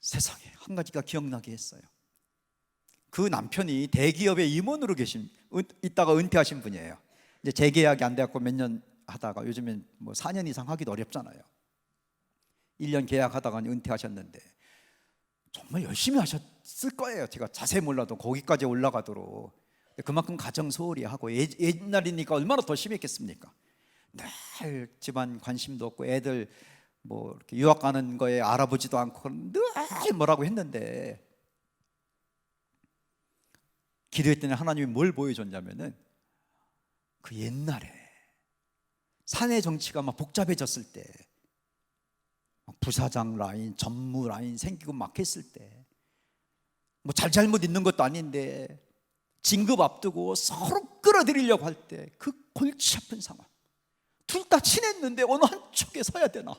세상에 한 가지가 기억나게 했어요. 그 남편이 대기업의 임원으로 있다가 은퇴하신 분이에요. 이제 재계약이 안 돼갖고 몇 년 하다가 요즘엔 뭐 4년 이상 하기도 어렵잖아요. 1년 계약하다가 은퇴하셨는데 정말 열심히 하셨을 거예요. 제가 자세히 몰라도 거기까지 올라가도록. 그만큼 가정 소홀히 하고 옛날이니까 얼마나 더 심했겠습니까? 늘 집안 관심도 없고 애들 뭐 이렇게 유학 가는 거에 알아보지도 않고 늘 뭐라고 했는데 기도했더니 하나님이 뭘 보여줬냐면은 그 옛날에 사내 정치가 막 복잡해졌을 때 부사장 라인, 전무 라인 생기고 막 했을 때 뭐 잘못 있는 것도 아닌데 진급 앞두고 서로 끌어들이려고 할 때 그 골치 아픈 상황. 둘 다 친했는데 어느 한쪽에 서야 되나?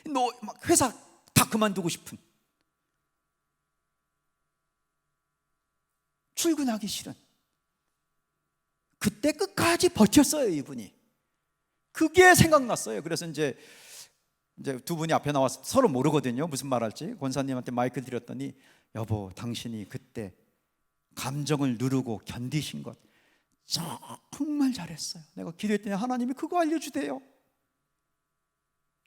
너 막 회사 다 그만두고 싶은, 출근하기 싫은, 그때 끝까지 버텼어요 이분이. 그게 생각났어요. 그래서 이제 두 분이 앞에 나와서 서로 모르거든요 무슨 말 할지. 권사님한테 마이크 드렸더니 여보, 당신이 그때 감정을 누르고 견디신 것 정말 잘했어요. 내가 기도했더니 하나님이 그거 알려주대요.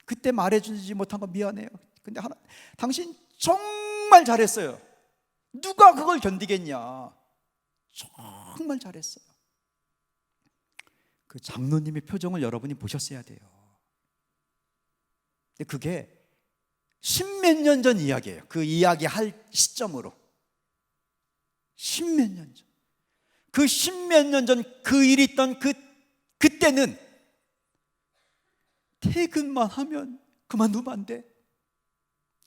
그때 말해주지 못한 거 미안해요. 근데 당신 정말 잘했어요. 누가 그걸 견디겠냐. 정말 잘했어요. 그 장로님의 표정을 여러분이 보셨어야 돼요. 근데 그게 십몇 년 전 이야기예요. 그 이야기 할 시점으로 십몇 년 전, 그 십몇 년 전 그 일이 있던 그때는 퇴근만 하면 그만두면 안 돼.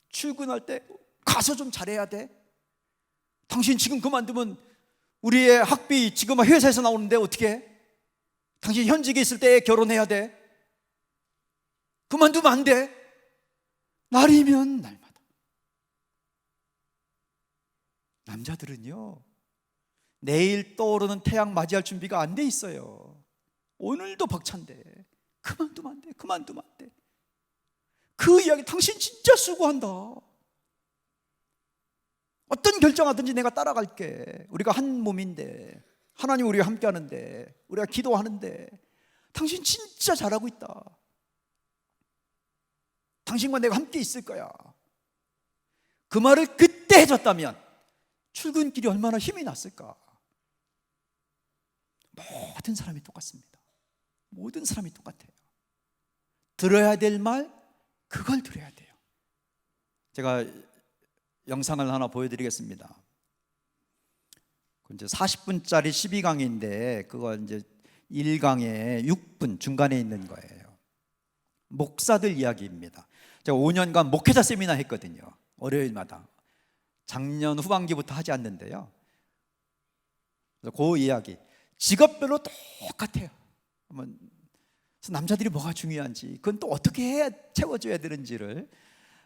출근할 때 가서 좀 잘해야 돼. 당신 지금 그만두면 우리의 학비 지금 회사에서 나오는데 어떻게 해? 당신 현직에 있을 때 결혼해야 돼. 그만두면 안 돼. 날이면 날마다. 남자들은요, 내일 떠오르는 태양 맞이할 준비가 안 돼 있어요. 오늘도 벅찬데 그만두면 안 돼. 그만두면 안 돼. 그 이야기, 당신 진짜 수고한다. 어떤 결정하든지 내가 따라갈게. 우리가 한 몸인데, 하나님 우리와 함께 하는데, 우리가 기도하는데 당신 진짜 잘하고 있다. 당신과 내가 함께 있을 거야. 그 말을 그때 해줬다면 출근길이 얼마나 힘이 났을까. 모든 사람이 똑같습니다. 모든 사람이 똑같아요. 들어야 될 말, 그걸 들어야 돼요. 제가 영상을 하나 보여드리겠습니다. 이제 40분짜리 12강인데 그거 이제 1강에 6분 중간에 있는 거예요. 목사들 이야기입니다. 제가 5년간 목회자 세미나 했거든요. 월요일마다. 작년 후반기부터 하지 않는데요. 그 이야기 직업별로 똑같아요. 그래서 남자들이 뭐가 중요한지, 그건 또 어떻게 해야 채워줘야 되는지를,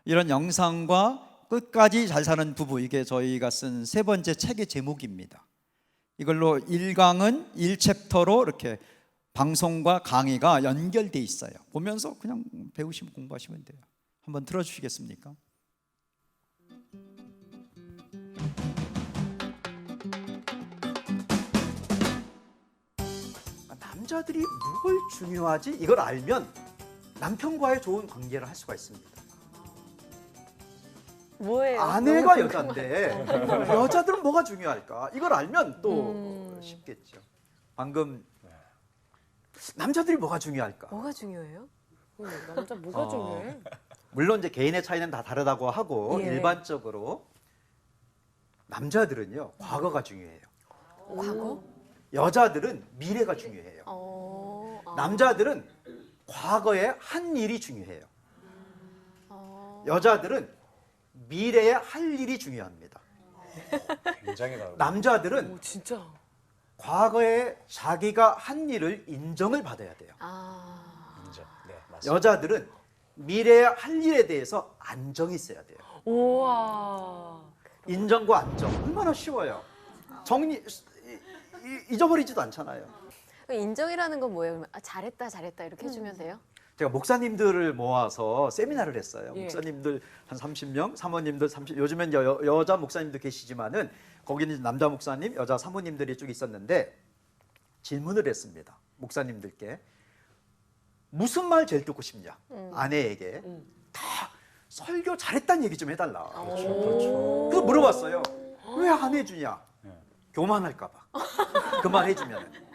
이런 영상과 끝까지 잘 사는 부부, 이게 저희가 쓴 세 번째 책의 제목입니다. 이걸로 1강은 1챕터로 이렇게 방송과 강의가 연결돼 있어요. 보면서 그냥 배우시면 공부하시면 돼요. 한번 들어주시겠습니까? 남자들이 뭘 중요하지? 이걸 알면 남편과의 좋은 관계를 할 수가 있습니다. 뭐예요? 아내가 여잔데 여자들은 뭐가 중요할까? 이걸 알면 또 쉽겠죠. 방금 남자들이 뭐가 중요할까? 뭐가 중요해요? 남자 뭐가 중요해? 물론 이제 개인의 차이는 다 다르다고 하고 예. 일반적으로 남자들은요 과거가 중요해요. 과거? 여자들은 미래가 중요해요. 남자들은 과거에 한 일이 중요해요. 여자들은 미래에 할 일이 중요합니다. 굉장히 다르고. 남자들은 오, 진짜. 과거에 자기가 한 일을 인정을 받아야 돼요. 인정. 네, 맞습니다. 여자들은 미래에 할 일에 대해서 안정이 있어야 돼요. 우와. 인정과 안정 얼마나 쉬워요. 정리 잊어버리지도 않잖아요. 인정이라는 건 뭐예요? 그러면 잘했다 잘했다 이렇게 해주면 돼요? 제가 목사님들을 모아서 세미나를 했어요. 예. 목사님들 한 30명, 사모님들 30. 요즘엔 여자 목사님도 계시지만은 거기는 남자 목사님, 여자 사모님들이 쭉 있었는데 질문을 했습니다. 목사님들께 무슨 말 제일 듣고 싶냐? 아내에게 다 설교 잘했다는 얘기 좀 해달라. 그렇죠, 그렇죠. 그래서 물어봤어요. 왜 안 해주냐? 네. 교만할까봐. 그만 해주면.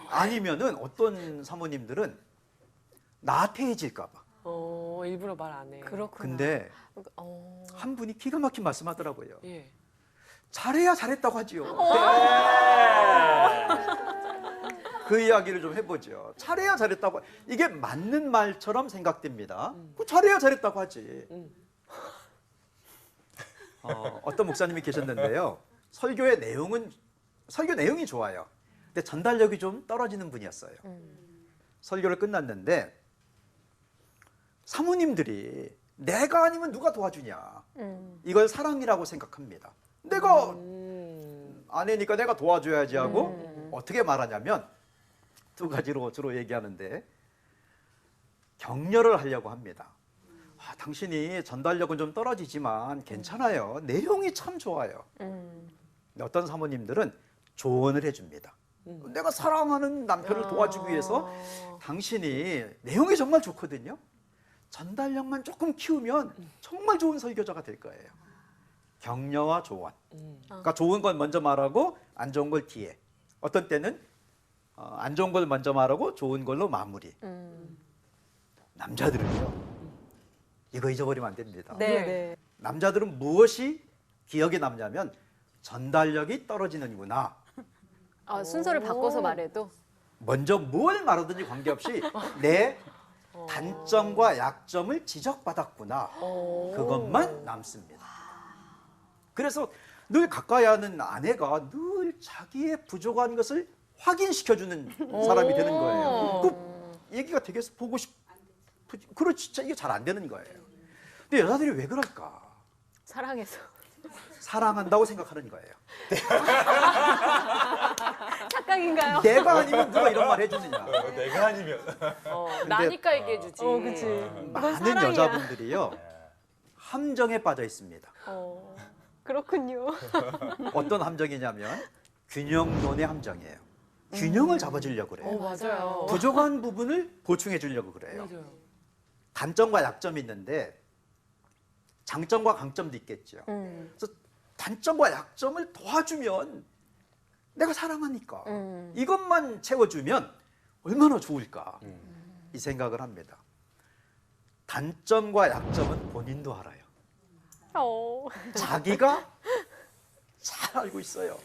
아니면은 어떤 사모님들은 나태해질까봐. 일부러 말 안 해. 그렇구나. 근데 어. 한 분이 기가 막힌 말씀하더라고요. 예. 잘해야 잘했다고 하지요. 그 이야기를 좀 해보죠. 잘해야 잘했다고. 이게 맞는 말처럼 생각됩니다. 잘해야 잘했다고 하지. 어떤 목사님이 계셨는데요. 설교 내용이 좋아요. 근데 전달력이 좀 떨어지는 분이었어요. 설교를 끝났는데 사모님들이 내가 아니면 누가 도와주냐. 이걸 사랑이라고 생각합니다. 내가 아내니까 내가 도와줘야지 하고 어떻게 말하냐면 두 가지로 주로 얘기하는데 격려를 하려고 합니다. 당신이 전달력은 좀 떨어지지만 괜찮아요. 내용이 참 좋아요. 어떤 사모님들은 조언을 해줍니다. 내가 사랑하는 남편을 도와주기 위해서 당신이 내용이 정말 좋거든요. 전달력만 조금 키우면 정말 좋은 설교자가 될 거예요. 격려와 조언. 그러니까 좋은 건 먼저 말하고 안 좋은 걸 뒤에. 어떤 때는 안 좋은 걸 먼저 말하고 좋은 걸로 마무리. 남자들은요. 이거 잊어버리면 안 됩니다. 네. 남자들은 무엇이 기억에 남냐면 전달력이 떨어지는구나. 순서를 바꿔서 말해도 먼저 뭘 말하든지 관계없이 내 단점과 약점을 지적받았구나. 그것만 남습니다. 그래서 늘 가까이 하는 아내가 늘 자기의 부족한 것을 확인시켜주는 사람이 되는 거예요. 그 얘기가 되게 보고 그렇지, 이게 잘 안 되는 거예요. 근데 여자들이 왜 그럴까? 사랑해서 사랑한다고 생각하는 거예요. 착각인가요? 내가 아니면 누가 이런 말 해주느냐. 내가 아니면. 나니까 얘기해주지. 그치. 많은 사랑이야. 여자분들이요 함정에 빠져 있습니다. 그렇군요. 어떤 함정이냐면 균형론의 함정이에요. 균형을 잡아주려고 그래요. 맞아요. 부족한 부분을 보충해 주려고 그래요. 맞아요. 단점과 약점이 있는데 장점과 강점도 있겠죠. 그래서 단점과 약점을 도와주면 내가 사랑하니까 이것만 채워주면 얼마나 좋을까 이 생각을 합니다. 단점과 약점은 본인도 알아요. 자기가 잘 알고 있어요.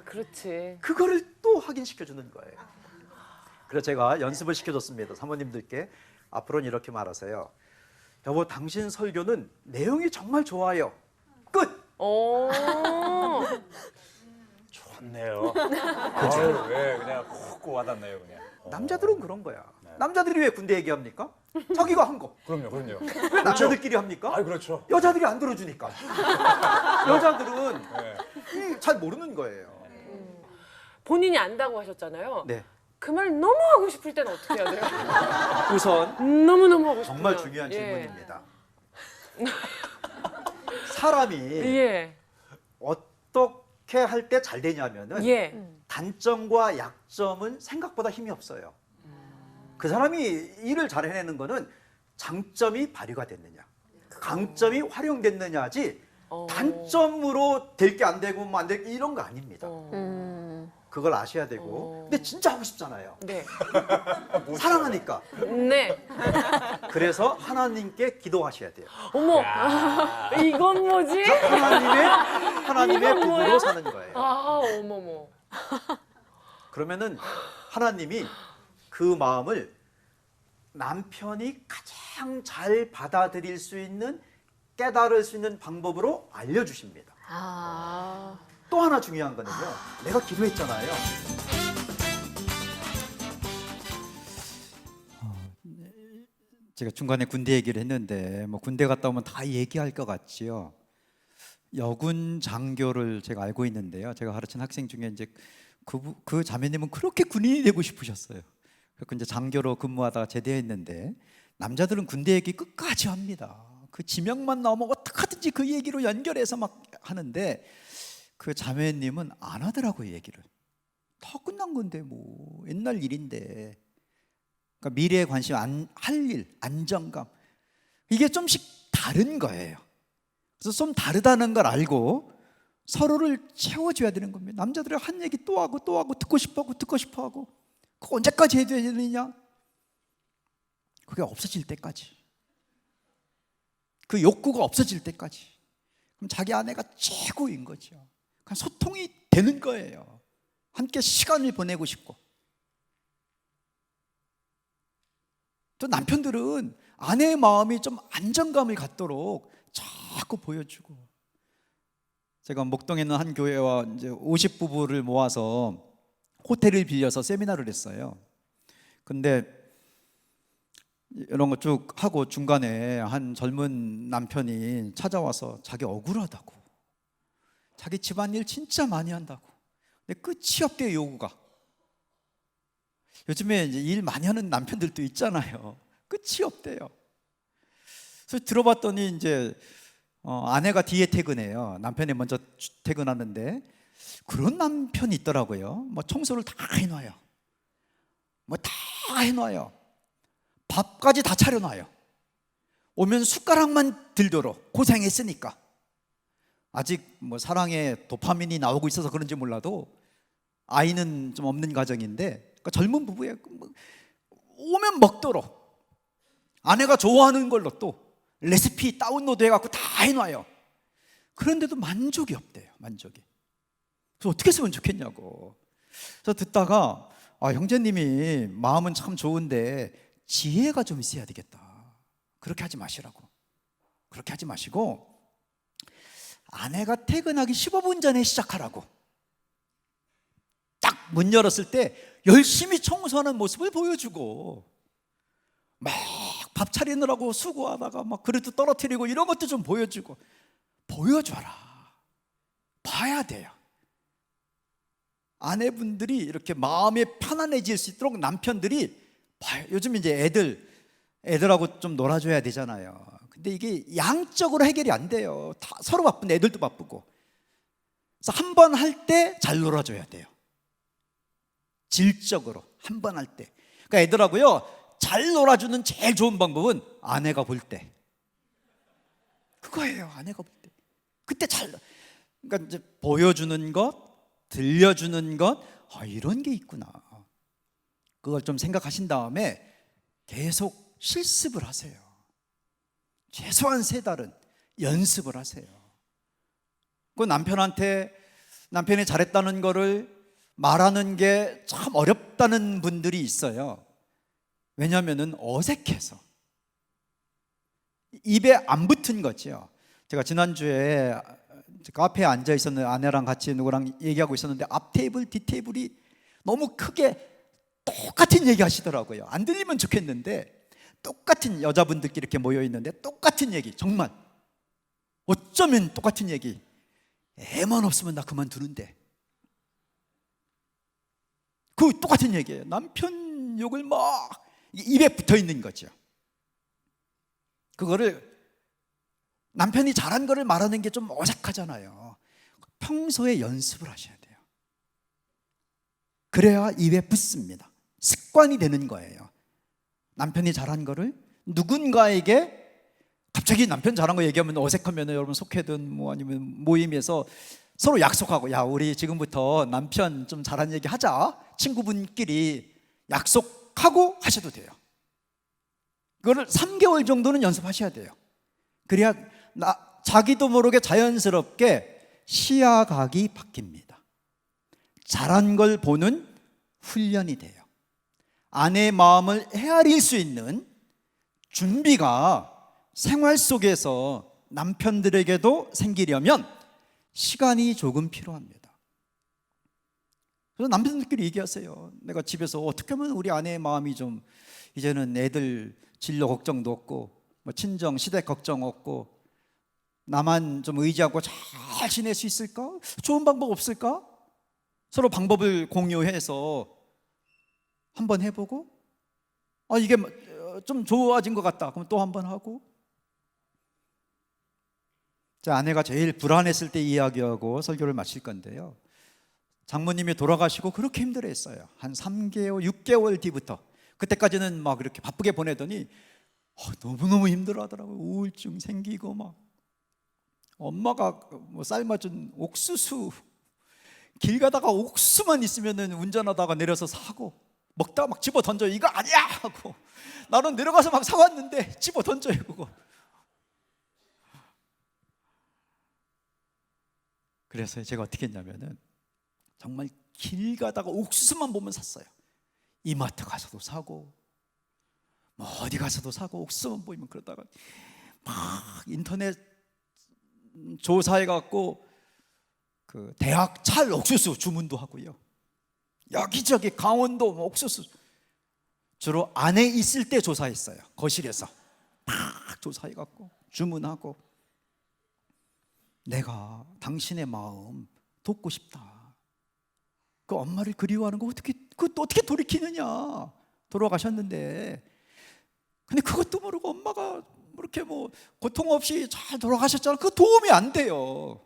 그렇지. 그거를 또 확인시켜 주는 거예요. 그래서 제가 연습을 시켜줬습니다. 사모님들께 앞으로는 이렇게 말하세요. 여보, 당신 설교는 내용이 정말 좋아요. 끝. 좋네요. 아유, 왜 그냥 콕 와닿네요, 그냥. 남자들은 그런 거야. 남자들이 왜 군대 얘기합니까? 자기가 한 거. 그럼요. 왜 남자들끼리 합니까? 아, 그렇죠. 여자들이 안 들어주니까. 여자들은 네. 잘 모르는 거예요. 본인이 안다고 하셨잖아요. 네. 그 말 너무 하고 싶을 때는 어떻게 해야 돼요? 우선 너무너무 하고 싶으면. 정말 중요한 예. 질문입니다. 사람이 예. 어떻게 할 때 잘 되냐면은 예. 단점과 약점은 생각보다 힘이 없어요. 그 사람이 일을 잘 해내는 거는 장점이 발휘가 됐느냐, 강점이 활용됐느냐지 단점으로 될 게 안 되고 뭐 안 되고 이런 거 아닙니다. 그걸 아셔야 되고. 근데 진짜 하고 싶잖아요. 네. 사랑하니까. 네. 그래서 하나님께 기도하셔야 돼요. 어머. 이건 뭐지? 하나님의 이건 부부로 뭐야? 사는 거예요. 아, 어머머. 그러면은 하나님이 그 마음을 남편이 가장 잘 받아들일 수 있는, 깨달을 수 있는 방법으로 알려주십니다. 아. 또 하나 중요한 거는요. 내가 기도했잖아요. 제가 중간에 군대 얘기를 했는데 뭐 군대 갔다 오면 다 얘기할 것 같지요. 여군 장교를 제가 알고 있는데요. 제가 가르친 학생 중에 이제 그 자매님은 그렇게 군인이 되고 싶으셨어요. 그래서 이제 장교로 근무하다가 제대했는데, 남자들은 군대 얘기 끝까지 합니다. 그 지명만 나오면 어떡하든지 그 얘기로 연결해서 막 하는데, 그 자매님은 안 하더라고요. 얘기를. 다 끝난 건데 뭐 옛날 일인데. 그러니까 미래에 관심 안 할 일, 안정감, 이게 좀씩 다른 거예요. 그래서 좀 다르다는 걸 알고 서로를 채워줘야 되는 겁니다. 남자들이 한 얘기 또 하고 또 하고, 듣고 싶어 하고, 그거 언제까지 해줘야 되느냐? 그게 없어질 때까지, 그 욕구가 없어질 때까지. 그럼 자기 아내가 최고인 거죠. 그냥 소통이 되는 거예요. 함께 시간을 보내고 싶고. 또 남편들은 아내의 마음이 좀 안정감을 갖도록 자꾸 보여주고. 제가 목동에 있는 한 교회와 이제 50부부를 모아서 호텔을 빌려서 세미나를 했어요. 근데 이런 거 쭉 하고 중간에 한 젊은 남편이 찾아와서 자기 억울하다고, 자기 집안일 진짜 많이 한다고, 근데 끝이 없대요, 요구가. 요즘에 이제 일 많이 하는 남편들도 있잖아요. 끝이 없대요. 그래서 들어봤더니 이제 아내가 뒤에 퇴근해요. 남편이 먼저 퇴근하는데, 그런 남편이 있더라고요. 뭐 청소를 다 해놔요. 뭐 다 해놔요. 밥까지 다 차려놔요. 오면 숟가락만 들도록, 고생했으니까. 아직 뭐 사랑에 도파민이 나오고 있어서 그런지 몰라도 아이는 좀 없는 가정인데, 그러니까 젊은 부부에 오면 먹도록 아내가 좋아하는 걸로 또 레시피 다운로드 해갖고 다 해놔요. 그런데도 만족이 없대요. 만족이. 그래서 어떻게 했으면 좋겠냐고. 그래서 듣다가, 형제님이 마음은 참 좋은데 지혜가 좀 있어야 되겠다. 그렇게 하지 마시라고. 그렇게 하지 마시고 아내가 퇴근하기 15분 전에 시작하라고. 딱 문 열었을 때 열심히 청소하는 모습을 보여주고, 막 밥 차리느라고 수고하다가 막 그릇도 떨어뜨리고 이런 것도 좀 보여주고. 보여줘라. 봐야 돼요. 아내분들이 이렇게 마음이 편안해질 수 있도록 남편들이 봐요. 요즘 이제 애들하고 좀 놀아줘야 되잖아요. 근데 이게 양적으로 해결이 안 돼요. 다 서로 바쁜데 애들도 바쁘고. 그래서 한 번 할 때 잘 놀아줘야 돼요. 질적으로 한 번 할 때. 그러니까 애들하고요, 잘 놀아주는 제일 좋은 방법은 아내가 볼 때. 그거예요. 아내가 볼 때. 그때 그러니까 이제 보여주는 것, 들려주는 것, 이런 게 있구나. 그걸 좀 생각하신 다음에 계속 실습을 하세요. 최소한 3달은 연습을 하세요. 그 남편이 잘했다는 거를 말하는 게 참 어렵다는 분들이 있어요. 왜냐하면 어색해서 입에 안 붙은 거죠. 제가 지난주에 카페에 앉아 있었는데 아내랑 같이 누구랑 얘기하고 있었는데 앞 테이블, 뒷 테이블이 너무 크게 똑같은 얘기 하시더라고요. 안 들리면 좋겠는데 똑같은, 여자분들끼리 이렇게 모여 있는데 똑같은 얘기, 정말 어쩌면 똑같은 얘기. 애만 없으면 나 그만두는데. 그 똑같은 얘기예요. 남편 욕을 막 입에 붙어 있는 거죠. 그거를 남편이 잘한 거를 말하는 게 좀 어색하잖아요. 평소에 연습을 하셔야 돼요. 그래야 입에 붙습니다. 습관이 되는 거예요. 남편이 잘한 거를 누군가에게, 갑자기 남편 잘한 거 얘기하면 어색하면 여러분 속회든 뭐 아니면 모임에서 서로 약속하고, 야, 우리 지금부터 남편 좀 잘한 얘기 하자. 친구분끼리 약속하고 하셔도 돼요. 그거를 3개월 정도는 연습하셔야 돼요. 그래야 자기도 모르게 자연스럽게 시야각이 바뀝니다. 잘한 걸 보는 훈련이 돼요. 아내의 마음을 헤아릴 수 있는 준비가 생활 속에서 남편들에게도 생기려면 시간이 조금 필요합니다. 그래서 남편들끼리 얘기하세요. 내가 집에서 어떻게 하면 우리 아내의 마음이 좀, 이제는 애들 진로 걱정도 없고 뭐 친정 시댁 걱정 없고 나만 좀 의지하고 잘 지낼 수 있을까? 좋은 방법 없을까? 서로 방법을 공유해서 한번 해보고, 이게 좀 좋아진 것 같다. 그럼 또 한번 하고. 제 아내가 제일 불안했을 때 이야기하고 설교를 마칠 건데요. 장모님이 돌아가시고 그렇게 힘들어했어요. 한 3개월, 6개월 뒤부터. 그때까지는 막 이렇게 바쁘게 보내더니 너무너무 힘들어하더라고요. 우울증 생기고 막. 엄마가 뭐 삶아준 옥수수, 길 가다가 옥수수만 있으면은 운전하다가 내려서 사고, 먹다가 막 집어 던져. 이거 아니야 하고, 나는 내려가서 막 사왔는데 집어 던져요 그거. 그래서 제가 어떻게 했냐면은 정말 길 가다가 옥수수만 보면 샀어요. 이마트 가서도 사고 뭐 어디 가서도 사고 옥수수만 보이면, 그러다가 막 인터넷 조사해 갖고 그 대학 찰 옥수수 주문도 하고요. 여기저기 강원도 옥수수 주로 안에 있을 때 조사했어요. 거실에서 막 조사해 갖고 주문하고, 내가 당신의 마음 돕고 싶다. 그 엄마를 그리워하는 거 어떻게 돌이키느냐. 돌아가셨는데. 근데 그것도 모르고 엄마가 그렇게 뭐 고통 없이 잘 돌아가셨잖아. 그 도움이 안 돼요.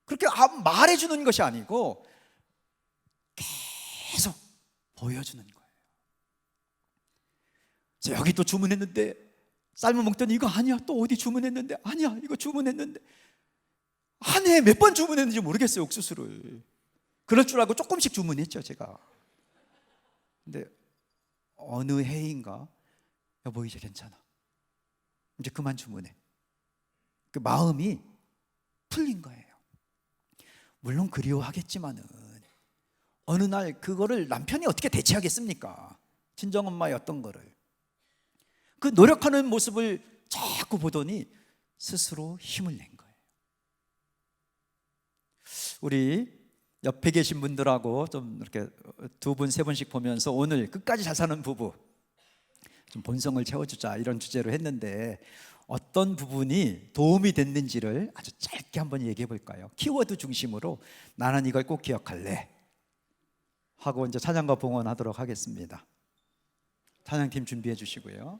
그렇게 말해주는 것이 아니고 계속 보여주는 거예요. 그래서 여기 또 주문했는데 삶아 먹더니 이거 아니야. 또 어디 주문했는데 아니야. 이거 주문했는데 한 해에 몇 번 주문했는지 모르겠어요. 옥수수를. 그럴 줄 알고 조금씩 주문했죠 제가. 근데 어느 해인가, 여보 이제 괜찮아, 이제 그만 주문해. 그 마음이 풀린 거예요. 물론 그리워하겠지만은 어느 날 그거를 남편이 어떻게 대체하겠습니까? 친정엄마의 어떤 거를. 그 노력하는 모습을 자꾸 보더니 스스로 힘을 낸 거예요. 우리 옆에 계신 분들하고 좀 이렇게 2분, 3분씩 보면서 오늘 끝까지 잘 사는 부부 좀 본성을 채워주자, 이런 주제로 했는데 어떤 부분이 도움이 됐는지를 아주 짧게 한번 얘기해 볼까요? 키워드 중심으로 나는 이걸 꼭 기억할래 하고 이제 찬양과 봉헌하도록 하겠습니다. 찬양팀 준비해 주시고요.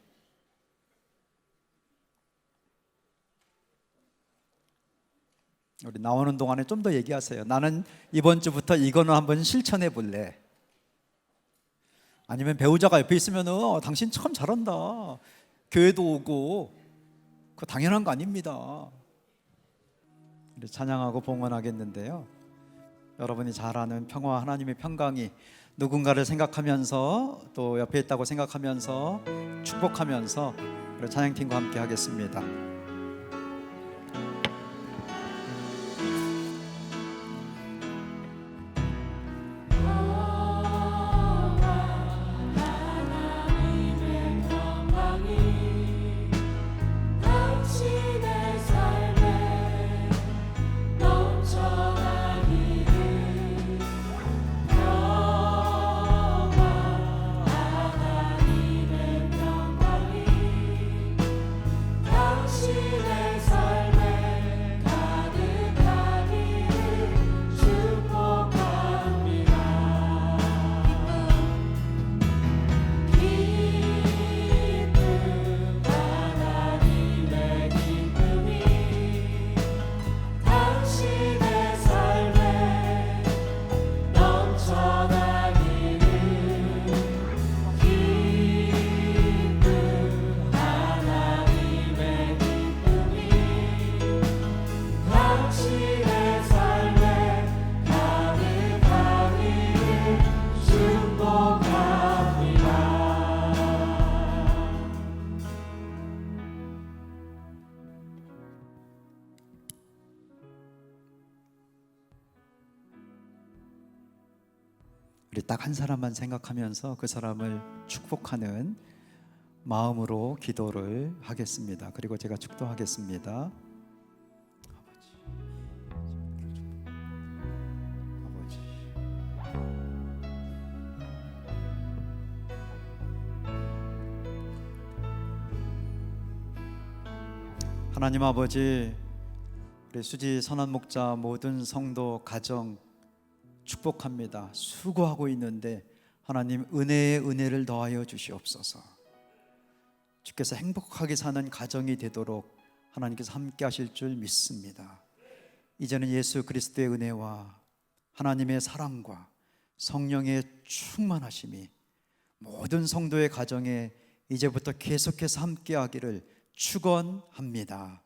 우리 나오는 동안에 좀 더 얘기하세요. 나는 이번 주부터 이거는 한번 실천해 볼래. 아니면 배우자가 옆에 있으면 당신 참 잘한다, 교회도 오고, 그거 당연한 거 아닙니다. 우리 찬양하고 봉헌하겠는데요. 여러분이 잘 아는 평화, 하나님의 평강이 누군가를 생각하면서 또 옆에 있다고 생각하면서 축복하면서 우리 찬양팀과 함께 하겠습니다. 당신 우리 딱 한 사람만 생각하면서 그 사람을 축복하는 마음으로 기도를 하겠습니다. 그리고 제가 축도하겠습니다. 아버지. 하나님 아버지, 우리 수지 선한 목자 모든 성도 가정 축복합니다. 수고하고 있는데 하나님 은혜에 은혜를 더하여 주시옵소서. 주께서 행복하게 사는 가정이 되도록 하나님께서 함께 하실 줄 믿습니다. 이제는 예수 그리스도의 은혜와 하나님의 사랑과 성령의 충만하심이 모든 성도의 가정에 이제부터 계속해서 함께 하기를 축원합니다.